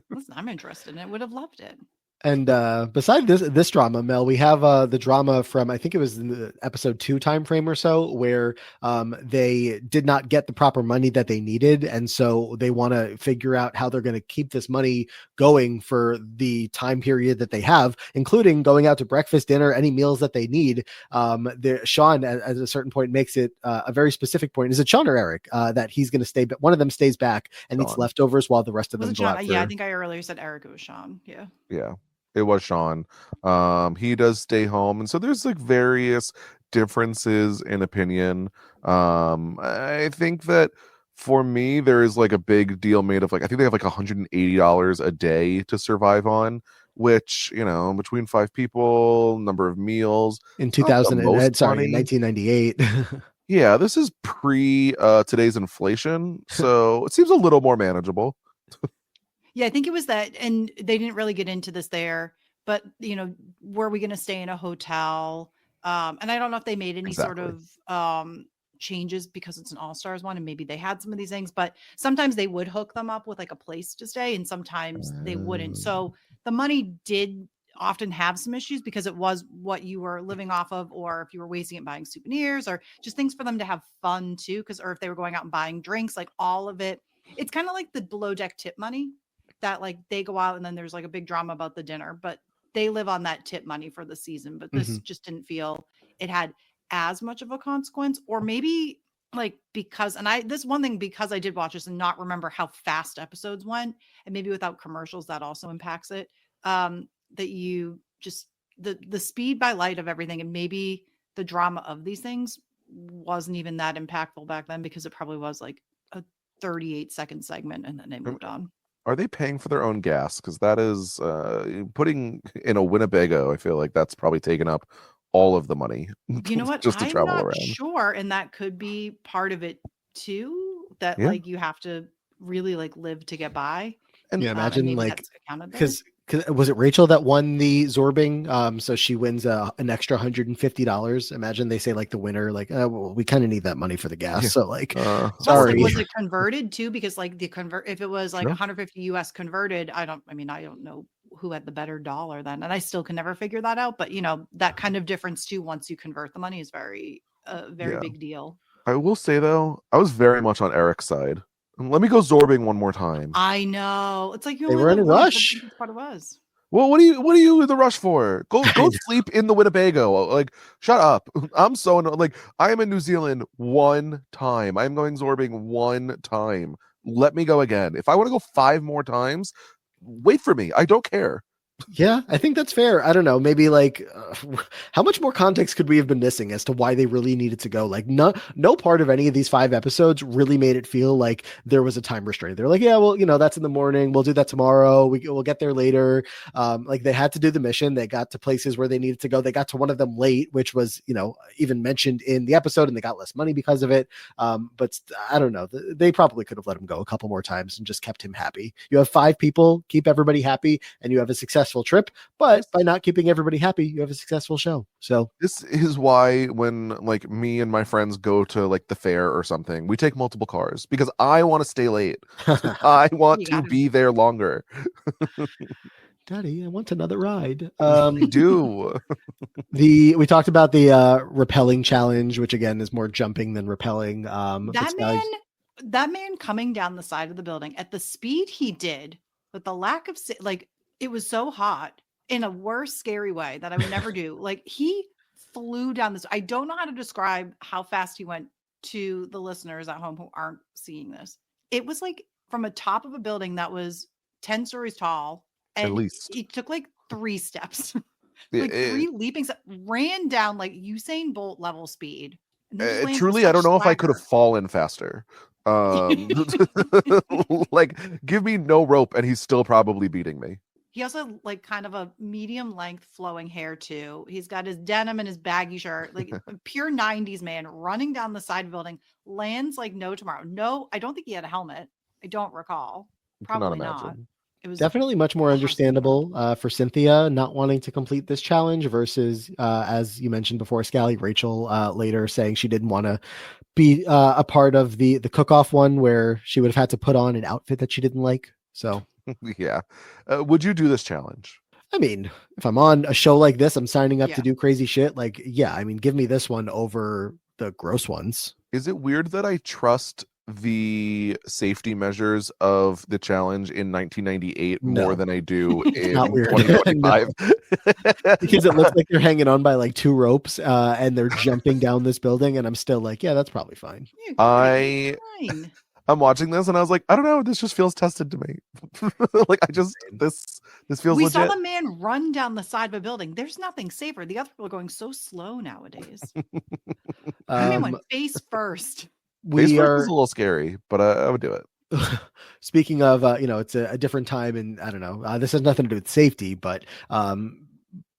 Listen, I'm interested in it. Would have loved it. And beside this drama, Mel, we have the drama from, I think it was in the episode 2 time frame or so, where they did not get the proper money that they needed, and so they want to figure out how they're going to keep this money going for the time period that they have, including going out to breakfast, dinner, any meals that they need. Sean at a certain point makes it a very specific point. Is it Sean or Eric that he's going to stay, but one of them stays back and eats Sean. leftovers while the rest of Was them it go Sean? out Yeah, I for... think I earlier said Eric. It was Sean. Yeah. Yeah, it was Sean. He does stay home, and so there's like various differences in opinion. I think that for me, there is like a big deal made of like, I think they have like $180 a day to survive on, which, you know, between 5 people, number of meals in not the 2000 most sorry, in money. 1998. Yeah, this is pre today's inflation, so it seems a little more manageable. Yeah, I think it was that, and they didn't really get into this there, but you know, were we going to stay in a hotel? And I don't know if they made any sort Exactly. of changes because it's an all-stars one, and maybe they had some of these things, but sometimes they would hook them up with like a place to stay, and sometimes they wouldn't. So the money did often have some issues because it was what you were living off of, or if you were wasting it buying souvenirs or just things for them to have fun too, because, or if they were going out and buying drinks, like all of it. It's kind of like the below deck tip money that like they go out and then there's like a big drama about the dinner, but they live on that tip money for the season. But this just didn't feel it had as much of a consequence, or maybe like because, and this one thing, because I did watch this and not remember how fast episodes went, and maybe without commercials, that also impacts it. That you just, the speed by light of everything, and maybe the drama of these things wasn't even that impactful back then, because it probably was like a 38-second segment and then they moved on. Are they paying for their own gas? Because that is putting in a Winnebago. I feel like that's probably taken up all of the money. You know what? just to I'm travel not around. sure, and that could be part of it too. That Yeah. like you have to really like live to get by. And Yeah, And imagine maybe like, that's accounted there. because was it Rachel that won the zorbing? So she wins an extra $150. Imagine they say like the winner, like, well, we kind of need that money for the gas. Yeah. So like, Plus, sorry. like, was it converted too? Because like if it was like Sure. 150 US converted, I don't know who had the better dollar then, and I still can never figure that out. But you know, that kind of difference too, once you convert the money, is very Yeah. big deal. I will say though, I was very much on Eric's side. Let me go zorbing one more time. I know, it's like you They only were in live a once, rush. but that's what it was. Well, what are you in the rush for? Go know. sleep in the Winnebago. Like, shut up. I'm so like, I am in New Zealand one time. I'm going zorbing one time. Let me go again. If I want to go 5 more times, wait for me. I don't care. Yeah, I think that's fair. I don't know. Maybe like how much more context could we have been missing as to why they really needed to go? Like no part of any of these 5 episodes really made it feel like there was a time restraint. They're like, yeah, well, that's in the morning. We'll do that tomorrow. We'll get there later. Like they had to do the mission. They got to places where they needed to go. They got to one of them late, which was, even mentioned in the episode, and they got less money because of it. But I don't know. They probably could have let him go a couple more times and just kept him happy. You have 5 people, keep everybody happy, and you have a successful trip, but by not keeping everybody happy, you have a successful show. So this is why when like me and my friends go to like the fair or something, we take multiple cars because I want to stay late. I want to be there longer. Daddy, I want another ride. We do. We talked about the rappelling challenge, which again is more jumping than rappelling. That man coming down the side of the building at the speed he did, with the lack of it was so hot in a worse, scary way that I would never do. Like he flew down this. I don't know how to describe how fast he went to the listeners at home who aren't seeing this. It was like from a top of a building that was 10 stories tall. And at least it took like 3 steps, like 3 leaping steps, ran down like Usain Bolt level speed. Truly, I don't know if I could have fallen faster. Like give me no rope and he's still probably beating me. He also like kind of a medium length flowing hair too. He's got his denim and his baggy shirt, like a pure 90s man running down the side of the building, lands like no tomorrow. No, I don't think he had a helmet. I don't recall. Probably not. It was definitely much more understandable for Cynthia not wanting to complete this challenge versus, as you mentioned before, Scally, Rachel later saying she didn't want to be a part of the cook-off one where she would have had to put on an outfit that she didn't like. So yeah. Would you do this challenge? I mean, if I'm on a show like this, I'm signing up to do crazy shit. Like, yeah, I mean, give me this one over the gross ones. Is it weird that I trust the safety measures of the challenge in 1998 more than I do in 2025? Because it looks like they're hanging on by like 2 ropes and they're jumping down this building, and I'm still like, yeah, that's probably fine. I'm watching this and I was like, I don't know, this just feels tested to me. Like this feels we legit. Saw the man run down the side of a building. There's nothing safer. The other people are going so slow nowadays. I mean, went face first. Face first is a little scary, but I would do it. Speaking of, it's a different time, and I don't know, this has nothing to do with safety, but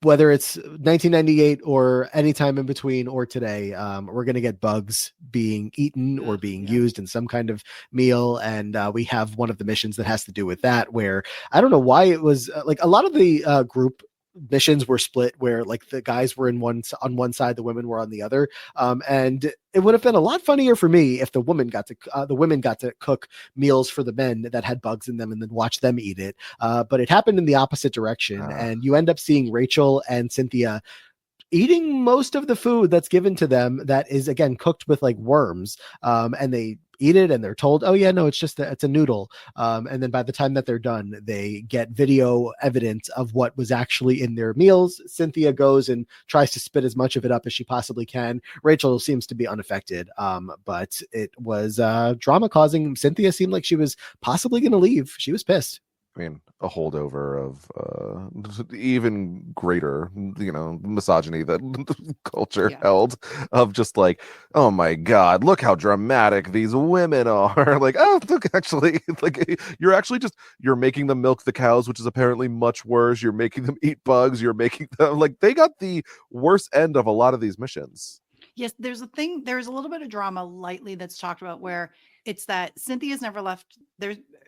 whether it's 1998 or any time in between or today, we're going to get bugs being eaten or being used in some kind of meal. And we have one of the missions that has to do with that, where I don't know why it was like a lot of the group missions were split where like the guys were on one side, the women were on the other. And it would have been a lot funnier for me if the women got to cook meals for the men that had bugs in them and then watch them eat it. But it happened in the opposite direction. And you end up seeing Rachel and Cynthia eating most of the food that's given to them that is, again, cooked with like worms. And they eat it and they're told, oh yeah, no, it's a noodle. And then by the time that they're done, they get video evidence of what was actually in their meals. Cynthia goes and tries to spit as much of it up as she possibly can. Rachel seems to be unaffected. But it was drama causing. Cynthia seemed like she was possibly going to leave. She was pissed. I mean, a holdover of even greater, misogyny that culture held, of just like, oh my God, look how dramatic these women are. Like, oh, look, actually, like you're making them milk the cows, which is apparently much worse. You're making them eat bugs. You're making them like, they got the worst end of a lot of these missions. Yes, there's a little bit of drama lightly that's talked about where it's that Cynthia's never left.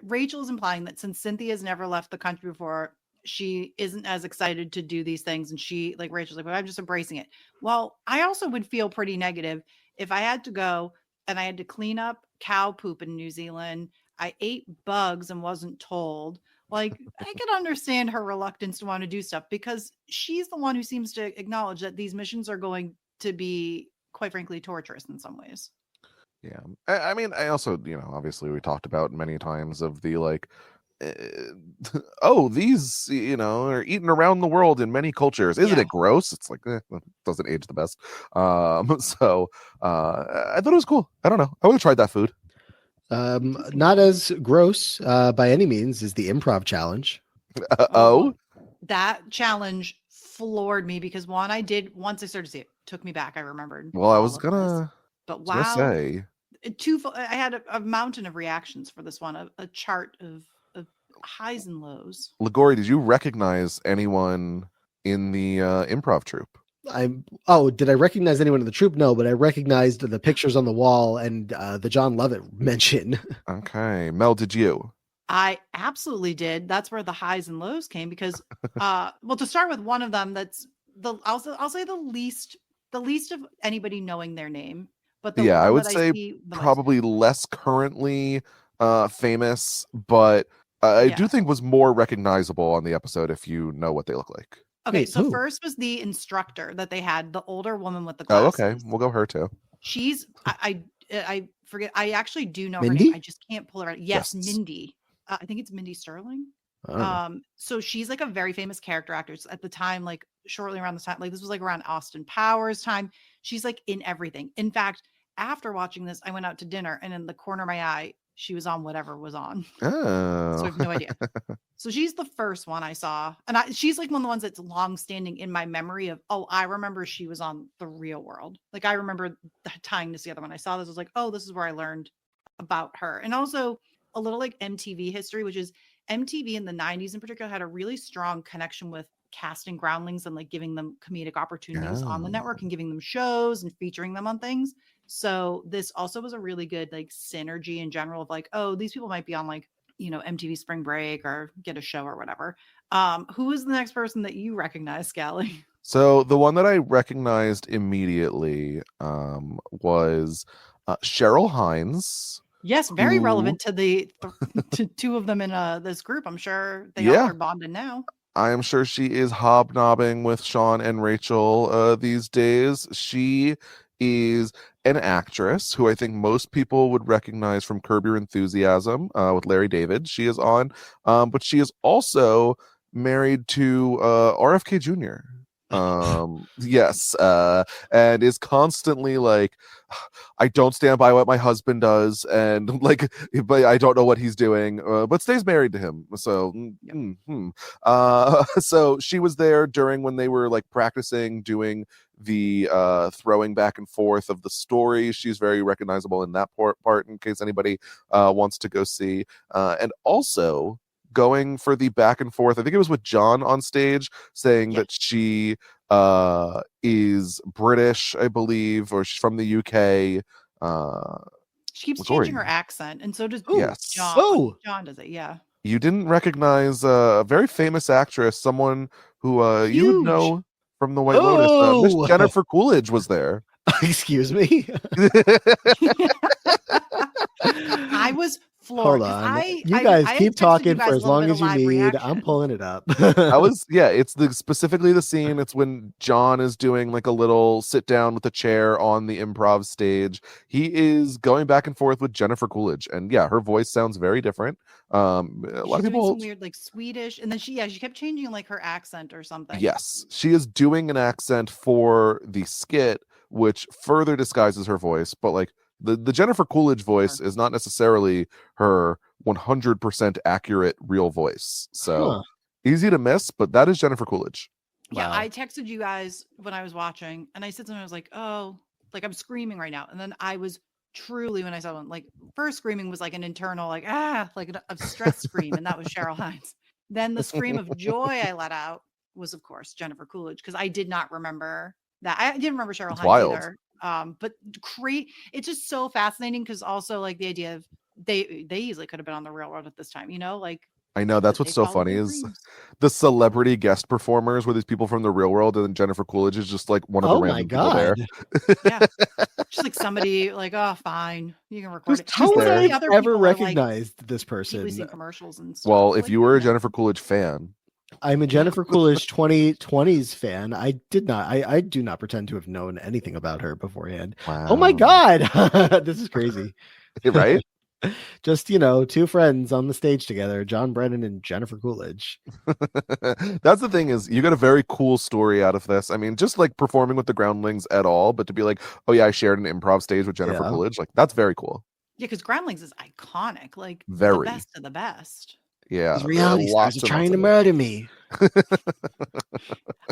Rachel is implying that since Cynthia's never left the country before, she isn't as excited to do these things. And Rachel's like, well, I'm just embracing it. Well, I also would feel pretty negative if I had to go and I had to clean up cow poop in New Zealand. I ate bugs and wasn't told. Like, I could understand her reluctance to want to do stuff because she's the one who seems to acknowledge that these missions are going to be, quite frankly, torturous in some ways. Yeah. I mean, I also, obviously we talked about many times of the like, these, are eaten around the world in many cultures. Isn't it gross? It's like, it doesn't age the best. So I thought it was cool. I don't know. I would have tried that food. Not as gross by any means as the improv challenge. Oh? That challenge floored me because once I started to see it, took me back. I remembered. Well, I all was of this. gonna But say, I had a mountain of reactions for this one, a chart of highs and lows. Ligori, did you recognize anyone in the improv troupe? Did I recognize anyone in the troupe? No, but I recognized the pictures on the wall and the John Lovett mention. Okay. Mel, did you? I absolutely did. That's where the highs and lows came because well, to start with, one of them that's I'll say the least of anybody knowing their name, but the Yeah, I one would that say I see the most. probably less currently famous, but I do think was more recognizable on the episode if you know what they look like. Okay, Wait, so who? first was the instructor that they had, the older woman with the Oh, glasses. okay. We'll go her too. She's I forget. I actually do know her Mindy? name. I just can't pull her out. Yes, Yes. Mindy. I think it's Mindy Sterling. Oh. So she's like a very famous character actor at the time, like shortly around the time, like this was like around Austin Powers time. She's like in everything. In fact, after watching this, I went out to dinner and in the corner of my eye, she was on whatever was on. Oh. So I have no idea. So she's the first one I saw. And she's like one of the ones that's long standing in my memory of, oh, I remember she was on The Real World. Like I remember tying this together when I saw this. I was like, oh, this is where I learned about her. And also a little like MTV history, which is MTV in the 90s in particular had a really strong connection with casting groundlings and like giving them comedic opportunities on the network and giving them shows and featuring them on things. So this also was a really good like synergy in general of like, oh, these people might be on like, you know, MTV Spring Break or get a show or whatever. Who is the next person that you recognize, Scally? So the one that I recognized immediately was Cheryl Hines. Yes, very relevant to to two of them in this group. I'm sure they all are bonded now. I am sure she is hobnobbing with Sean and Rachel these days. She is an actress who I think most people would recognize from Curb Your Enthusiasm with Larry David. She is on, but she is also married to RFK Jr. Yes, and is constantly like, I don't stand by what my husband does, and like, but I don't know what he's doing, but stays married to him. So, so she was there during when they were like practicing doing the throwing back and forth of the story. She's very recognizable in that part in case anybody wants to go see, and also going for the back and forth. I think it was with John on stage saying that she is British, I believe, or she's from the UK. She keeps changing her accent, and so does John. Oh, John does it, yeah. You didn't recognize a very famous actress, someone who you would know from the White Lotus. Miss Jennifer Coolidge was there. Excuse me. I was floored. Hold on. You guys keep talking for as long as you need. Reaction. I'm pulling it up. It's specifically the scene. It's when John is doing like a little sit down with a chair on the improv stage. He is going back and forth with Jennifer Coolidge, and yeah, her voice sounds very different. A lot of people some weird like Swedish, and then she kept changing like her accent or something. Yes, she is doing an accent for the skit, which further disguises her voice, but like the Jennifer Coolidge voice is not necessarily her 100% accurate real voice. So easy to miss, but that is Jennifer Coolidge. Yeah, wow. I texted you guys when I was watching, and I said something. I was like, "Oh, like I'm screaming right now," and then I was truly when I saw one, like first screaming was like an internal like a stress scream, and that was Cheryl Hines. Then the scream of joy I let out was, of course, Jennifer Coolidge, because I did not remember that. I didn't remember Cheryl Hines either. But it's just so fascinating because also like the idea of they easily could have been on the Real World at this time, you know, like I know that's what's so funny is the celebrity guest performers were these people from the Real World, and then Jennifer Coolidge is just like one of the random people there. Yeah, just like somebody like, oh, fine, you can record it. How would I ever recognized this person? Commercials and stuff. Well, if you were a Jennifer Coolidge fan. I'm a Jennifer Coolidge 2020s fan. I do not pretend to have known anything about her beforehand. Wow. Oh my God. This is crazy. Right? Just, two friends on the stage together, John Brennan and Jennifer Coolidge. That's the thing is you got a very cool story out of this. I mean, just like performing with the Groundlings at all, but to be like, oh yeah, I shared an improv stage with Jennifer Coolidge. Like that's very cool. Yeah, because Groundlings is iconic. Like very. The best of the best. Yeah, These reality stars lots are and lots trying to of it. murder me.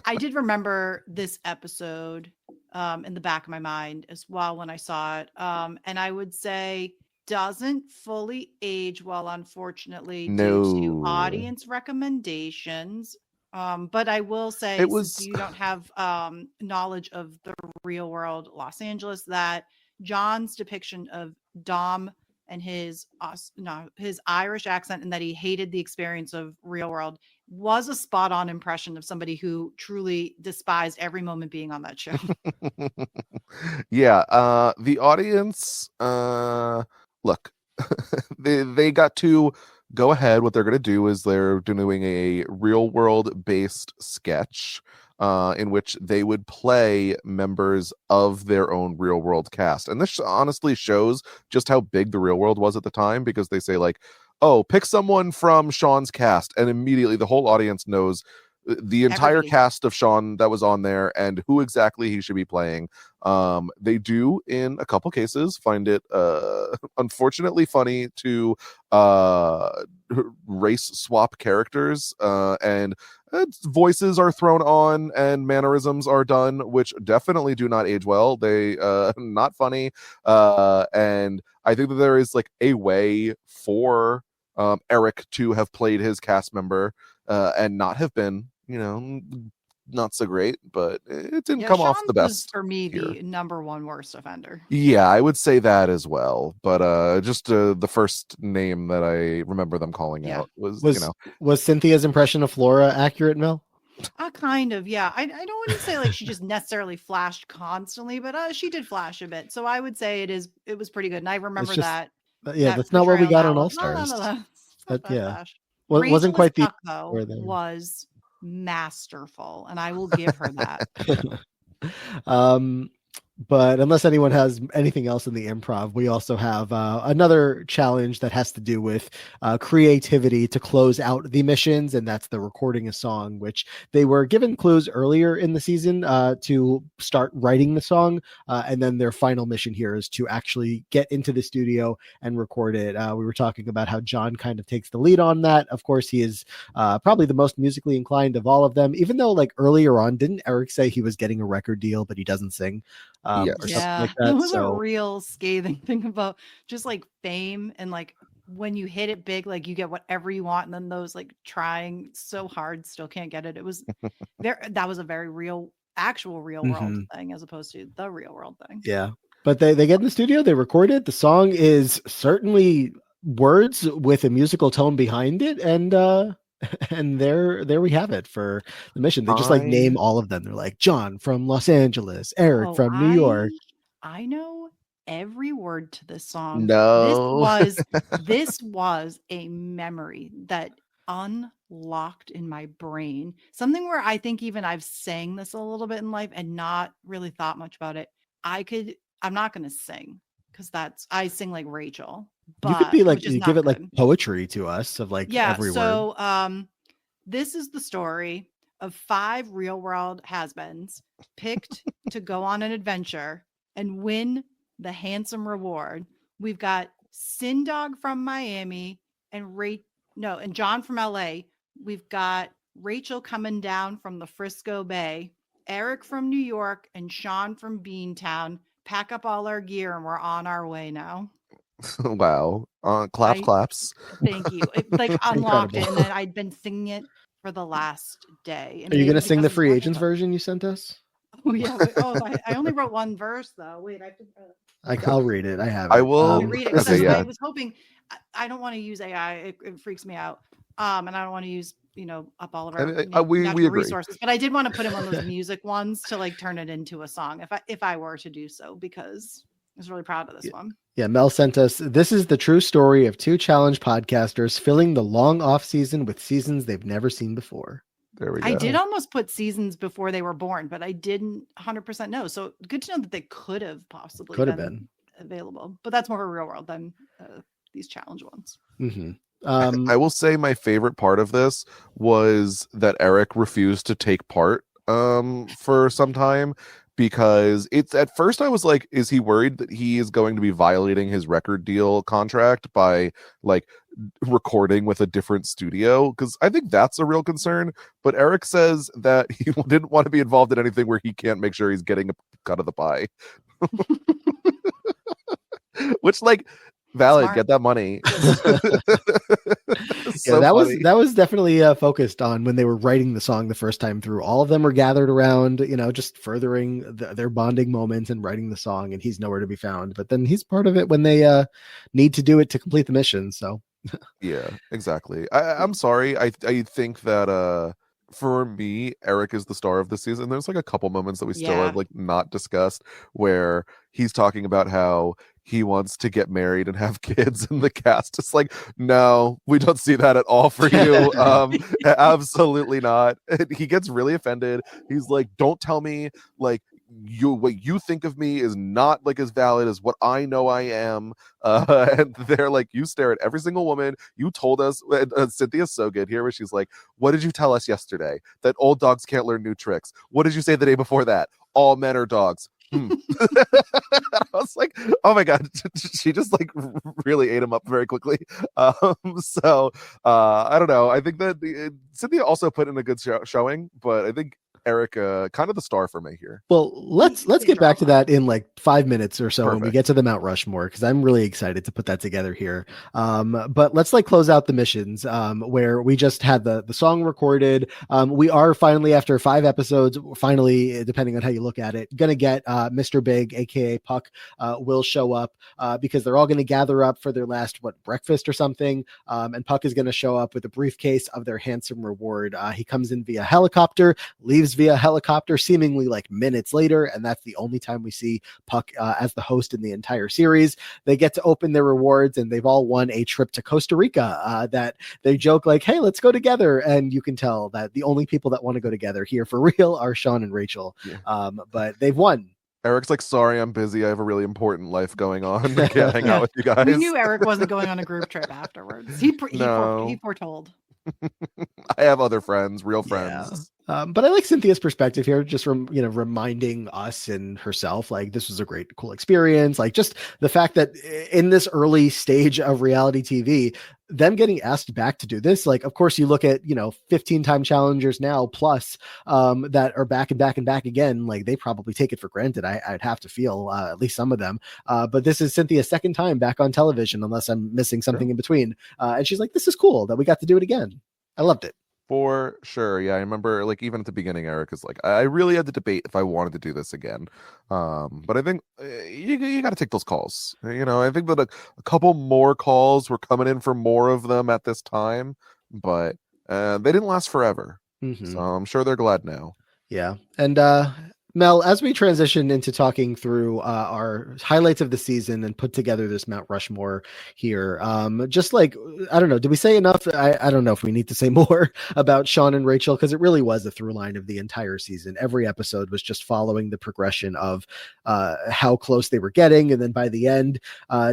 I did remember this episode in the back of my mind as well when I saw it. And I would say doesn't fully age well, unfortunately, due to No, audience recommendations. But I will say, it since was you don't have knowledge of the real world Los Angeles, that John's depiction of Dom and his his Irish accent, and that he hated the experience of real world, was a spot on impression of somebody who truly despised every moment being on that show. yeah. The audience, look, they got to go ahead. What they're going to do is they're doing a real world based sketch in which they would play members of their own real world cast. And this honestly shows just how big the real world was at the time, because they say, like, oh, pick someone from Sean's cast, and immediately the whole audience knows the entire Everybody. cast of Sean that was on there and who exactly he should be playing. They do, in a couple cases, find it unfortunately funny to race swap characters, and voices are thrown on and mannerisms are done, which definitely do not age well. They not funny, and I think that there is like a way for Eric to have played his cast member and not have been, not so great, but it didn't come off the Sean's was, best for me, here. the number one worst offender. Yeah, I would say that as well. But just the first name that I remember them calling out was, Was Cynthia's impression of Flora accurate, Mel? Kind of, yeah. I don't want to say like she just necessarily flashed constantly, but she did flash a bit. So I would say it was pretty good. And I remember that. Yeah, that that's not what we portrayal got on now All of, "La, la, Stars. la, la." It's not that Yeah, flash. wasn't Rachel quite as the Tuck, though, or there. was masterful, and I will give her that. But unless anyone has anything else in the improv, we also have another challenge that has to do with creativity to close out the missions, and that's the recording a song, which they were given clues earlier in the season to start writing the song, and then their final mission here is to actually get into the studio and record it. We were talking about how John kind of takes the lead on that. Of course, he is probably the most musically inclined of all of them, even though like earlier on, didn't Eric say he was getting a record deal, but he doesn't sing? Yes. Or something Yeah, like that. that was So a real scathing thing about just like fame, and like when you hit it big, like you get whatever you want, and then those like trying so hard still can't get it. It was that was a very real, actual real world thing, as opposed to the real world thing. Yeah, but they get in the studio, they record it. The song is certainly words with a musical tone behind it, and there we have it for the mission. They just like name all of them. They're like John from Los Angeles, Eric from New York. I know every word to this song. No. This was a memory that unlocked in my brain. Something where I think even I've sang this a little bit in life and not really thought much about it. I'm not going to sing, because I sing like Rachel. But you could be like, you give it like poetry to us of like every word. So this is the story of 5 real world has-beens picked to go on an adventure and win the handsome reward. We've got Sin Dog from Miami and John from LA. We've got Rachel coming down from the Frisco Bay, Eric from New York, and Sean from Beantown. Pack up all our gear and we're on our way now. Wow. Claps. Thank you. It like unlocked it, and then I'd been singing it for the last day. And are you going to sing the Free Agents version you sent us? Oh yeah. I only wrote one verse though. Wait, I'll read it. I have it. I will read it, because I was hoping. I don't want to use AI. It freaks me out. And I don't want to use up all of our we agree. resources. But I did want to put him on those music ones to like turn it into a song if I were to do so, because I was really proud of this one. Yeah, Mel sent us, this is the true story of 2 challenge podcasters filling the long off season with seasons they've never seen before. There we go. I did almost put seasons before they were born, but I didn't 100% know. So good to know that they could have possibly been available. But that's more of a real world than these challenge ones. Mm-hmm. I will say my favorite part of this was that Eric refused to take part for some time, because it's at first I was like, is he worried that he is going to be violating his record deal contract by like recording with a different studio? Because I think that's a real concern. But Eric says that he didn't want to be involved in anything where he can't make sure he's getting a cut of the pie. Which, like, valid, Smart. get that money. Yeah, that was definitely focused on when they were writing the song the first time through. All of them are gathered around, just furthering their bonding moment and writing the song, and he's nowhere to be found. But then he's part of it when they need to do it to complete the mission. So yeah, exactly. I'm sorry. I think that for me, Eric is the star of the season. There's like a couple moments that we still have like not discussed where he's talking about how he wants to get married and have kids, and the cast is like, no, we don't see that at all for you. Absolutely not. And he gets really offended. He's like, don't tell me like what you think of me is not like as valid as what I know I am. And they're like, you stare at every single woman. You told us, Cynthia's so good here, where she's like, what did you tell us yesterday? That old dogs can't learn new tricks. What did you say the day before that? All men are dogs. I was like, oh my god, she just like really ate him up very quickly. So I don't know. I think that Cynthia also put in a good showing, but I think Eric kind of the star for me here. Well, let's get back to that in like 5 minutes or so. Perfect. When we get to the Mount Rushmore, because I'm really excited to put that together here. But let's like close out the missions where we just had the song recorded. We are finally, after 5 episodes, finally, depending on how you look at it, gonna get Mr. Big, aka Puck, will show up because they're all gonna gather up for their last breakfast or something. And Puck is gonna show up with a briefcase of their handsome reward. He comes in via helicopter, leaves via helicopter seemingly like minutes later, and that's the only time we see Puck as the host in the entire series. They get to open their rewards, and they've all won a trip to Costa Rica that they joke like, hey, let's go together. And you can tell that the only people that want to go together here for real are Sean and Rachel. Yeah. But they've won. Eric's like, sorry, I'm busy. I have a really important life going on. I can't hang out with you guys. We knew Eric wasn't going on a group trip afterwards. He foretold. I have other friends, real friends. Yeah. But I like Cynthia's perspective here, just from reminding us and herself like this was a great, cool experience. Like just the fact that in this early stage of reality TV, them getting asked back to do this, like of course you look at 15-time challengers now plus that are back and back and back again, like they probably take it for granted. I'd have to feel at least some of them. But this is Cynthia's second time back on television, unless I'm missing something in between. And she's like, this is cool that we got to do it again. I loved it. For sure. Yeah, I remember like even at the beginning, Eric is like, I really had to debate if I wanted to do this again. But I think you got to take those calls. I think that a couple more calls were coming in for more of them at this time, but they didn't last forever. Mm-hmm. So I'm sure they're glad now. Yeah. And Mel, as we transition into talking through our highlights of the season and put together this Mount Rushmore here, just like, I don't know, did we say enough? I don't know if we need to say more about Sean and Rachel, because it really was a through line of the entire season. Every episode was just following the progression of how close they were getting. And then by the end,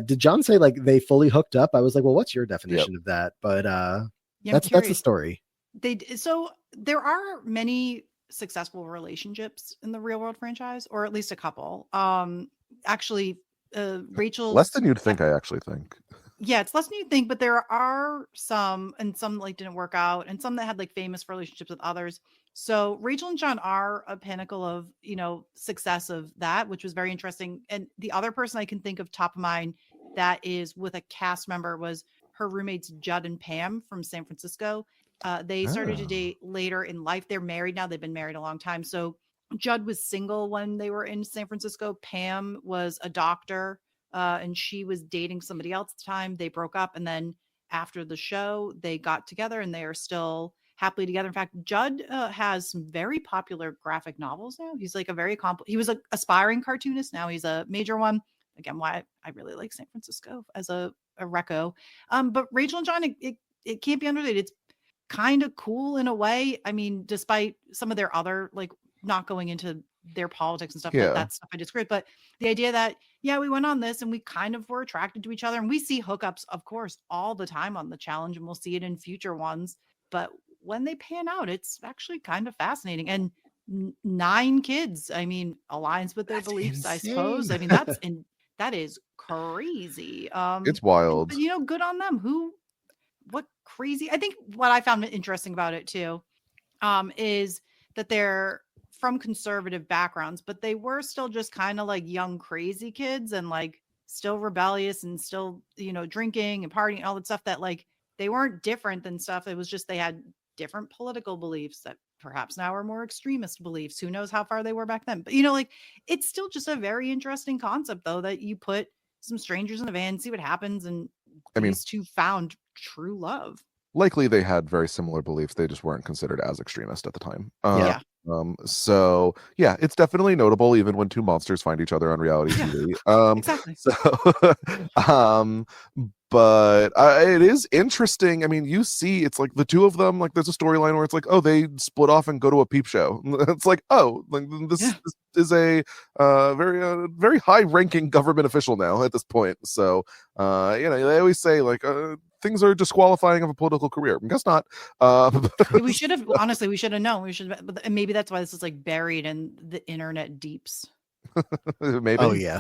did John say like they fully hooked up? I was like, well, what's your definition of that? But that's the story. So there are many successful relationships in the Real World franchise, or at least a couple. Actually, Rachel, less than you'd think. I actually think. Yeah, it's less than you think, but there are some, and some like didn't work out, and some that had like famous relationships with others. So Rachel and John are a pinnacle of success of that, which was very interesting. And the other person I can think of top of mind that is with a cast member was her roommates Judd and Pam from San Francisco. They started to date later in life. They're married now. They've been married a long time. So Judd was single when they were in San Francisco. Pam was a doctor, and she was dating somebody else at the time. They broke up. And then after the show, they got together and they are still happily together. In fact, Judd has some very popular graphic novels now. He's like he was an aspiring cartoonist. Now he's a major one. Again, why I really like San Francisco as a reco. But Rachel and John, it can't be underrated. It's kind of cool in a way. I mean, despite some of their other, like not going into their politics and stuff like that stuff I described, but the idea that, we went on this and we kind of were attracted to each other, and we see hookups, of course, all the time on the challenge, and we'll see it in future ones. But when they pan out, it's actually kind of fascinating. And 9 kids. I mean, aligns with their That's beliefs, I suppose. insane. I mean, that is crazy. It's wild. But good on them. What crazy. I think what I found interesting about it too, is that they're from conservative backgrounds, but they were still just kind of like young, crazy kids and like still rebellious and still, drinking and partying, all that stuff that like they weren't different than stuff. It was just they had different political beliefs that perhaps now are more extremist beliefs. Who knows how far they were back then? But like it's still just a very interesting concept though, that you put some strangers in a van, see what happens, and I mean, these two found true love. likely they had very similar beliefs. They just weren't considered as extremist at the time. Yeah. So yeah, it's definitely notable even when two monsters find each other on reality Yeah. TV. Exactly. So, but it is interesting. I mean, you see, it's like the two of them. Like, there's a storyline where it's like, oh, they split off and go to a peep show. It's like, oh, like this is a very high-ranking government official now at this point. So, they always say like, things are disqualifying of a political career. I guess not. We should have honestly. We should have known. We should, but maybe that's why this is like buried in the internet deeps. Maybe. Oh yeah,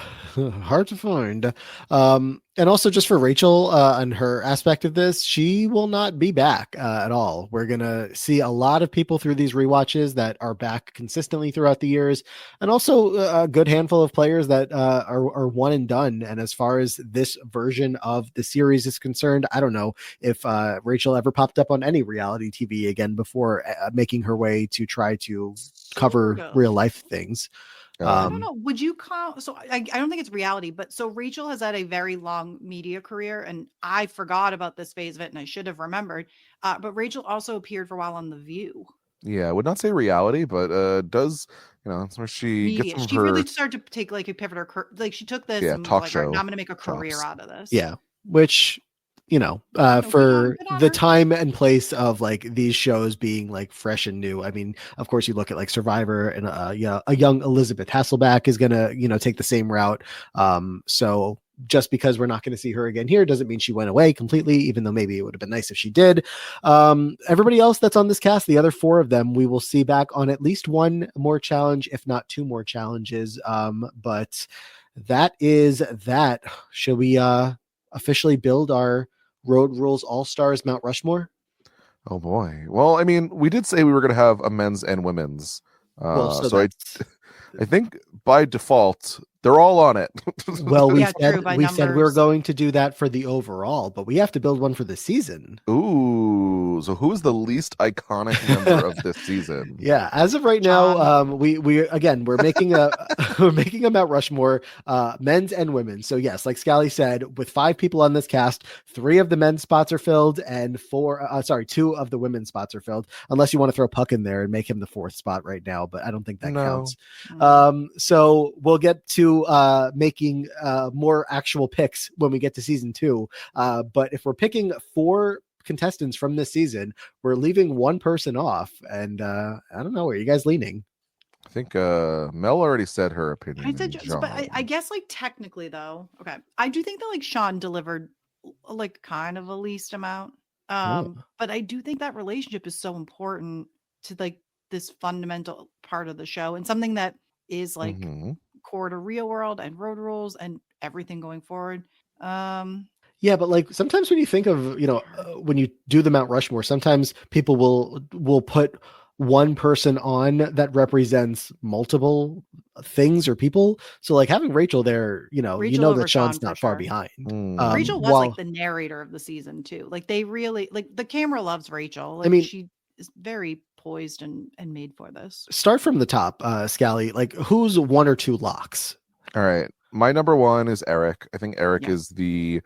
hard to find. And also just for Rachel and her aspect of this, she will not be back at all. We're gonna see a lot of people through these rewatches that are back consistently throughout the years, and also a good handful of players that are one and done. And as far as this version of the series is concerned, I don't know if Rachel ever popped up on any reality TV again before making her way to try to cover real life things. I don't know. Would you call so? I don't think it's reality, but so Rachel has had a very long media career, and I forgot about this phase of it, and I should have remembered. But Rachel also appeared for a while on The View. Yeah, I would not say reality, but does that's where she Media. gets some of She her really started to take like a pivot. Like she took this and was talk like, all right, show now I'm going to make a career chops. out of this. Yeah, which for good on the her. time and place of like these shows being like fresh and new. I mean, of course, you look at like Survivor, and a young Elizabeth Hasselbeck is gonna take the same route. So just because we're not going to see her again here doesn't mean she went away completely, even though maybe it would have been nice if she did. Everybody else that's on this cast, the other 4 of them, we will see back on at least one more challenge, if not 2 more challenges. But that is that. Should we officially build our Road Rules All-Stars Mount Rushmore? Oh boy. Well, I mean, we did say we were going to have a men's and women's. So I think by default they're all on it. Well, we true, said we were going to do that for the overall, but we have to build one for the season. Ooh, so who's the least iconic member of this season? Yeah, as of right now, we again we're making a Mount Rushmore, men's and women. So yes, like Scally said, with 5 people on this cast, 3 of the men's spots are filled, and 2 of the women's spots are filled. Unless you want to throw Puck in there and make him the 4th spot right now, but I don't think that counts. So we'll get to making more actual picks when we get to season 2. But if we're picking 4 contestants from this season, we're leaving one person off, and I don't know, where are you guys leaning? I think Mel already said her opinion. I said, but I guess like technically though, okay, I do think that like Sean delivered like kind of a least amount, but I do think that relationship is so important to like this fundamental part of the show, and something that is like core to Real World and Road Rules and everything going forward. Yeah, but like sometimes when you think of, when you do the Mount Rushmore, sometimes people will put one person on that represents multiple things or people. So like having Rachel there, that Sean's not far behind. Rachel was like the narrator of the season too. Like they really like the camera loves Rachel. Like, I mean, she is very poised and made for this. Start from the top, Scally. Like who's 1 or 2 locks? All right. My number 1 is Eric. I think Eric is the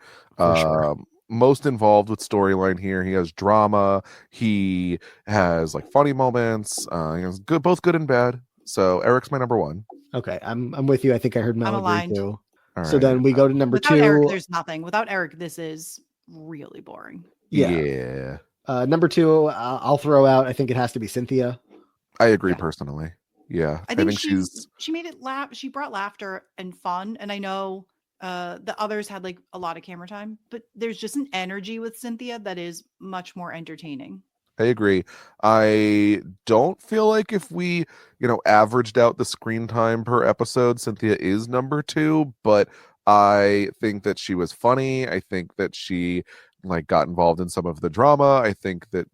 most involved with storyline here. He has drama. He has like funny moments. He has both good and bad. So Eric's my number 1. Okay, I'm with you. I think I heard Mel agree too. All so then we go to number 2. Eric, there's nothing. Without Eric, this is really boring. Yeah. Number 2, I'll throw out. I think it has to be Cynthia. I agree personally. Yeah, I think she made it laugh. She brought laughter and fun, and I know the others had like a lot of camera time, but there's just an energy with Cynthia that is much more entertaining. I agree. I don't feel like if we, averaged out the screen time per episode, Cynthia is number 2, but I think that she was funny. I think that she like got involved in some of the drama. I think that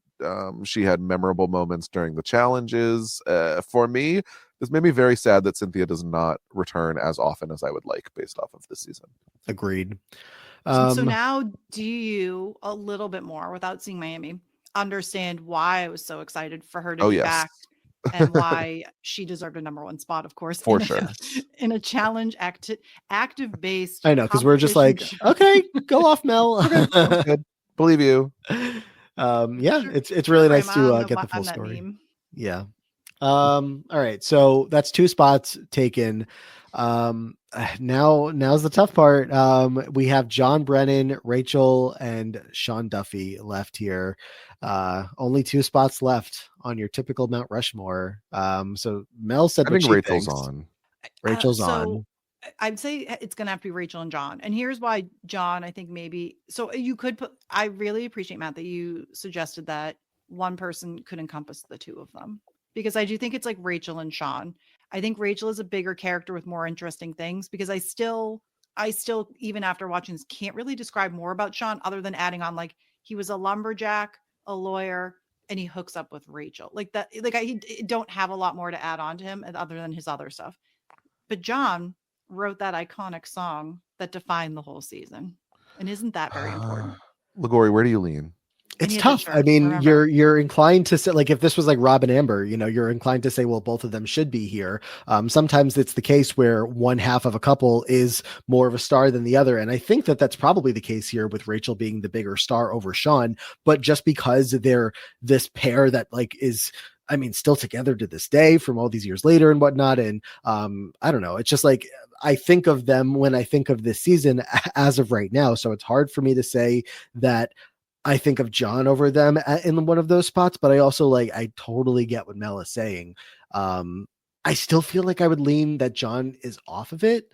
she had memorable moments during the challenges. For me, this made me very sad that Cynthia does not return as often as I would like based off of this season. Agreed. So now do you, a little bit more without seeing Miami, understand why I was so excited for her to Oh, be yes. back and why she deserved a number 1 spot, of course, For in sure. in a challenge active based. I know, because we're just like, okay, go off, Mel. Sounds good. Believe you. Yeah, Sure- it's sure, really nice Grandma, to I'm get the full I'm that story. meme. Yeah. All right, so that's 2 spots taken. Now's the tough part. We have John Brennan, Rachel, and Sean Duffy left here. Only 2 spots left on your typical Mount Rushmore. So Mel said I what think she Rachel's thinks. on. Rachel's So on. I'd say it's gonna have to be Rachel and John. And here's why John, I think maybe so you could put, I really appreciate, Matt, that you suggested that one person could encompass the 2 of them. Because I do think it's like Rachel and Sean. I think Rachel is a bigger character with more interesting things, because I still even after watching this can't really describe more about Sean other than adding on like he was a lumberjack, a lawyer, and he hooks up with Rachel. Like that, like I don't have a lot more to add on to him other than his other stuff. But John wrote that iconic song that defined the whole season. And isn't that very important? Lagori, where do you lean? It's Any of tough. the I shirts, mean, remember. you're inclined to say, like, if this was like Rob and Amber, you're inclined to say, well, both of them should be here. Sometimes it's the case where one half of a couple is more of a star than the other, and I think that that's probably the case here with Rachel being the bigger star over Sean. But just because they're this pair that like is, I mean, still together to this day from all these years later and whatnot, and I don't know. It's just like I think of them when I think of this season as of right now, so it's hard for me to say that I think of John over them in one of those spots, but I also I totally get what Mel is saying. I still feel like I would lean that John is off of it.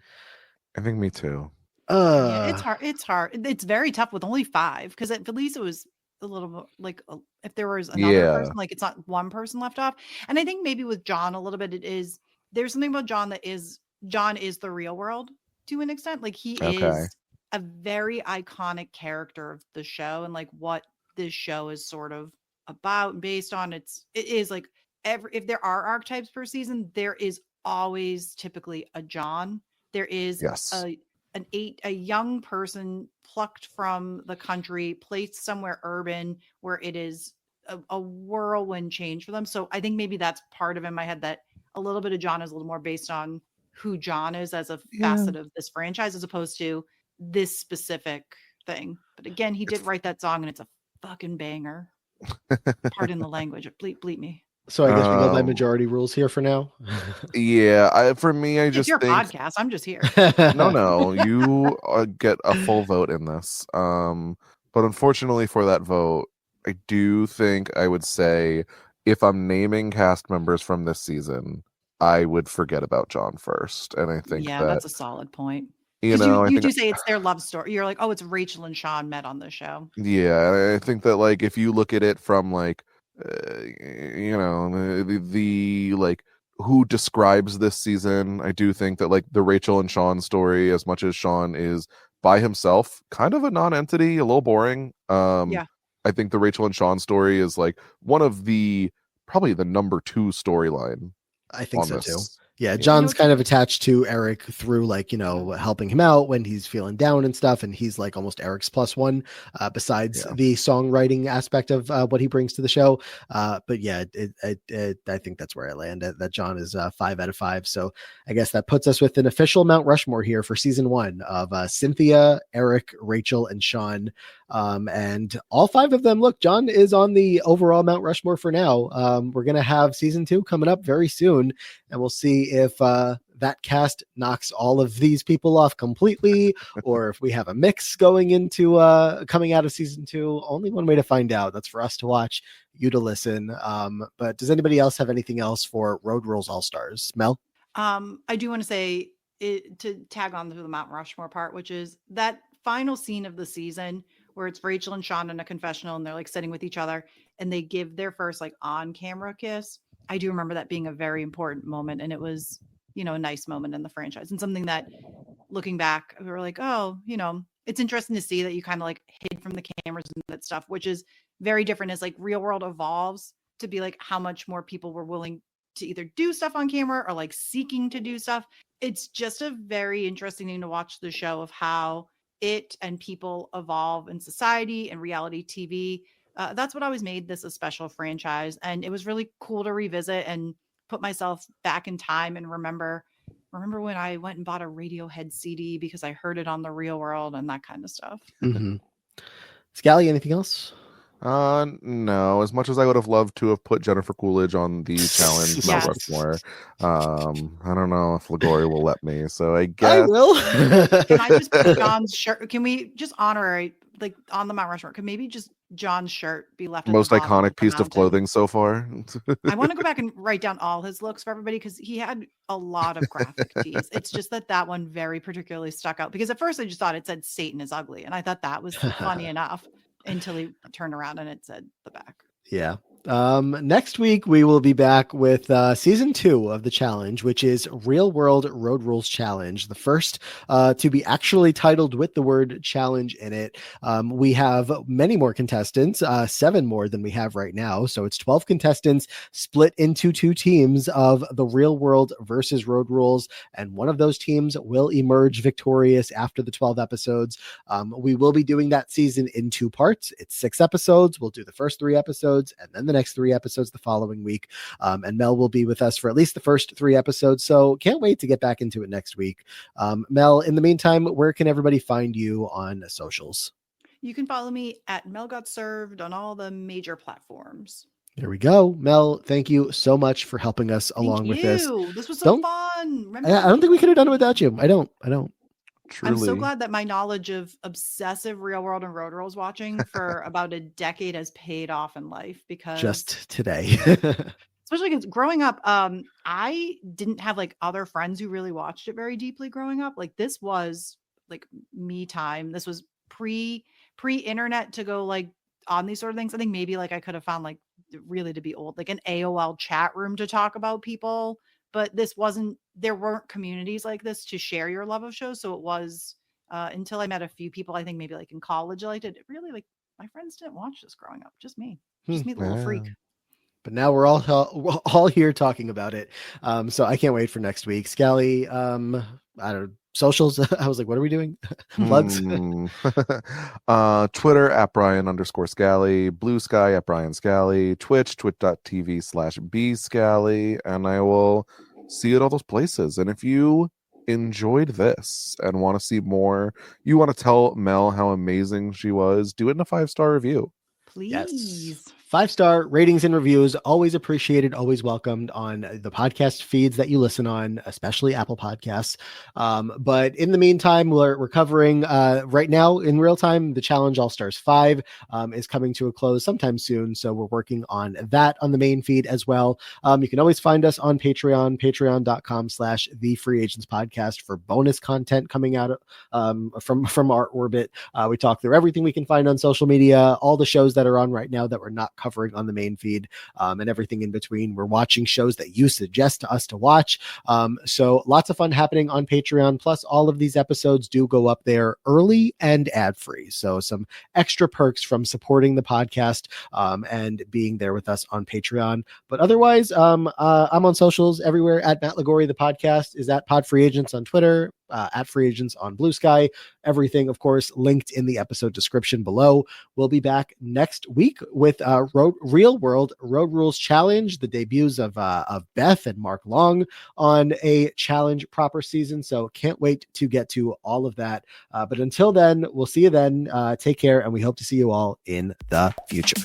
I think me too. Yeah, it's hard. It's hard. It's very tough with only 5, because at least it was a little bit like if there was another person, like it's not one person left off. And I think maybe with John a little bit, there's something about John John is the real world to an extent. Like he Okay. is a very iconic character of the show and like what this show is sort of about and based on. It is like if there are archetypes per season, there is always typically a John. There is Yes. a young person plucked from the country, placed somewhere urban where it is a whirlwind change for them. So I think maybe that's part of in my head, that a little bit of John is a little more based on who John is as a facet of this franchise, as opposed to this specific thing. But again, he did write that song and it's a fucking banger. Pardon the language. Bleep me. So I guess we go by majority rules here for now. Yeah, for me, I It's just your think podcast. I'm just here. no, you get a full vote in this. But unfortunately for that vote, I do think I would say if I'm naming cast members from this season, I would forget about John first, and I think that's a solid point. I You think do say it's their love story. You're like, oh, it's Rachel and Sean met on the show. Yeah, and I think that like if you look at it from like the like who describes this season, I do think that like the Rachel and Sean story, as much as Sean is by himself kind of a non-entity, a little boring. Yeah. I think the Rachel and Sean story is like one of the probably the number 2 storyline. I think so this. too. Yeah, John's kind of attached to Eric through helping him out when he's feeling down and stuff, and he's like almost Eric's +1 besides the songwriting aspect of what he brings to the show. But yeah, I think that's where I land. That John is 5 out of 5. So I guess that puts us with an official Mount Rushmore here for season 1 of Cynthia, Eric, Rachel, and Sean. And all 5 of them, look, John is on the overall Mount Rushmore for now. We're gonna have season 2 coming up very soon, and we'll see if that cast knocks all of these people off completely, or if we have a mix going into coming out of season 2. Only one way to find out. That's for us to watch, you to listen. But does anybody else have anything else for Road Rules All Stars? Mel? I do want to say to tag on to the Mount Rushmore part, which is that final scene of the season where it's Rachel and Sean in a confessional and they're like sitting with each other and they give their first like on camera kiss. I do remember that being a very important moment. And it was, a nice moment in the franchise and something that looking back, we were like, oh, it's interesting to see that you kind of like hid from the cameras and that stuff, which is very different as like real world evolves to be like how much more people were willing to either do stuff on camera or like seeking to do stuff. It's just a very interesting thing to watch the show of how it and people evolve in society and reality TV. That's what always made this a special franchise. And it was really cool to revisit and put myself back in time and remember when I went and bought a Radiohead CD because I heard it on The Real World and that kind of stuff. Mm-hmm. Scally, anything else? No. As much as I would have loved to have put Jennifer Coolidge on the challenge, Mount Rushmore, I don't know if Lagori will let me. So I guess I will. Can I just put John's shirt? Can we just honorary like on the Mount Rushmore? Could maybe just John's shirt be left? Most iconic piece of clothing so far. I want to go back and write down all his looks for everybody because he had a lot of graphic tees. It's just that one very particularly stuck out because at first I just thought it said Satan is ugly, and I thought that was funny enough until he turned around and it said the back. Yeah. Next week we will be back with season 2 of the challenge, which is Real World Road Rules Challenge, the first to be actually titled with the word challenge in it. We have many more contestants, 7 more than we have right now. So it's 12 contestants split into 2 teams of the Real World versus Road Rules, and one of those teams will emerge victorious after the 12 episodes. We will be doing that season in 2 parts. It's 6 episodes. We'll do the first 3 episodes and then the next 3 episodes the following week. And Mel will be with us for at least the first 3 episodes. So can't wait to get back into it next week. Mel, in the meantime, where can everybody find you on socials? You can follow me at Mel Got Served on all the major platforms. There we go. Mel, thank you so much for helping us along with this. This was so fun. I don't think we could have done it without you. I don't. Truly. I'm so glad that my knowledge of obsessive Real World and Road Rules watching for about a decade has paid off in life because just today. Especially because growing up, I didn't have like other friends who really watched it very deeply growing up. Like this was like me time. This was pre-internet to go like on these sort of things. I think maybe like I could have found like really to be old, like an AOL chat room to talk about people. But there weren't communities like this to share your love of shows. So it was until I met a few people, I think maybe like in college, I liked it. Really like my friends didn't watch this growing up. Just me, the little freak. But now we're all here talking about it. So I can't wait for next week. Scally, I don't know, socials. I was like, what are we doing? Plugs. Twitter at Brian_Scally, Blue Sky at Brian Scally, twitch.tv/B Scally, and I will see you at all those places. And if you enjoyed this and want to see more, you want to tell Mel how amazing she was, do it in a 5-star review. Please. Yes. 5-star ratings and reviews, always appreciated, always welcomed on the podcast feeds that you listen on, especially Apple Podcasts. But in the meantime, we're covering right now in real time, the Challenge All Stars 5 is coming to a close sometime soon. So we're working on that on the main feed as well. You can always find us on Patreon, patreon.com/The Free Agents Podcast for bonus content coming out from our orbit. We talk through everything we can find on social media, all the shows that are on right now that we're not covering on the main feed, and everything in between. We're watching shows that you suggest to us to watch. So lots of fun happening on Patreon. Plus, all of these episodes do go up there early and ad-free. So some extra perks from supporting the podcast and being there with us on Patreon. But otherwise, I'm on socials everywhere at Matt Lagori. The podcast is at Pod Free Agents on Twitter, at Free Agents on Blue Sky. Everything, of course, linked in the episode description below. We'll be back next week with Real World Road Rules Challenge, the debuts of Beth and Mark Long on a challenge proper season. So can't wait to get to all of that. But until then, we'll see you then. Take care, and we hope to see you all in the future.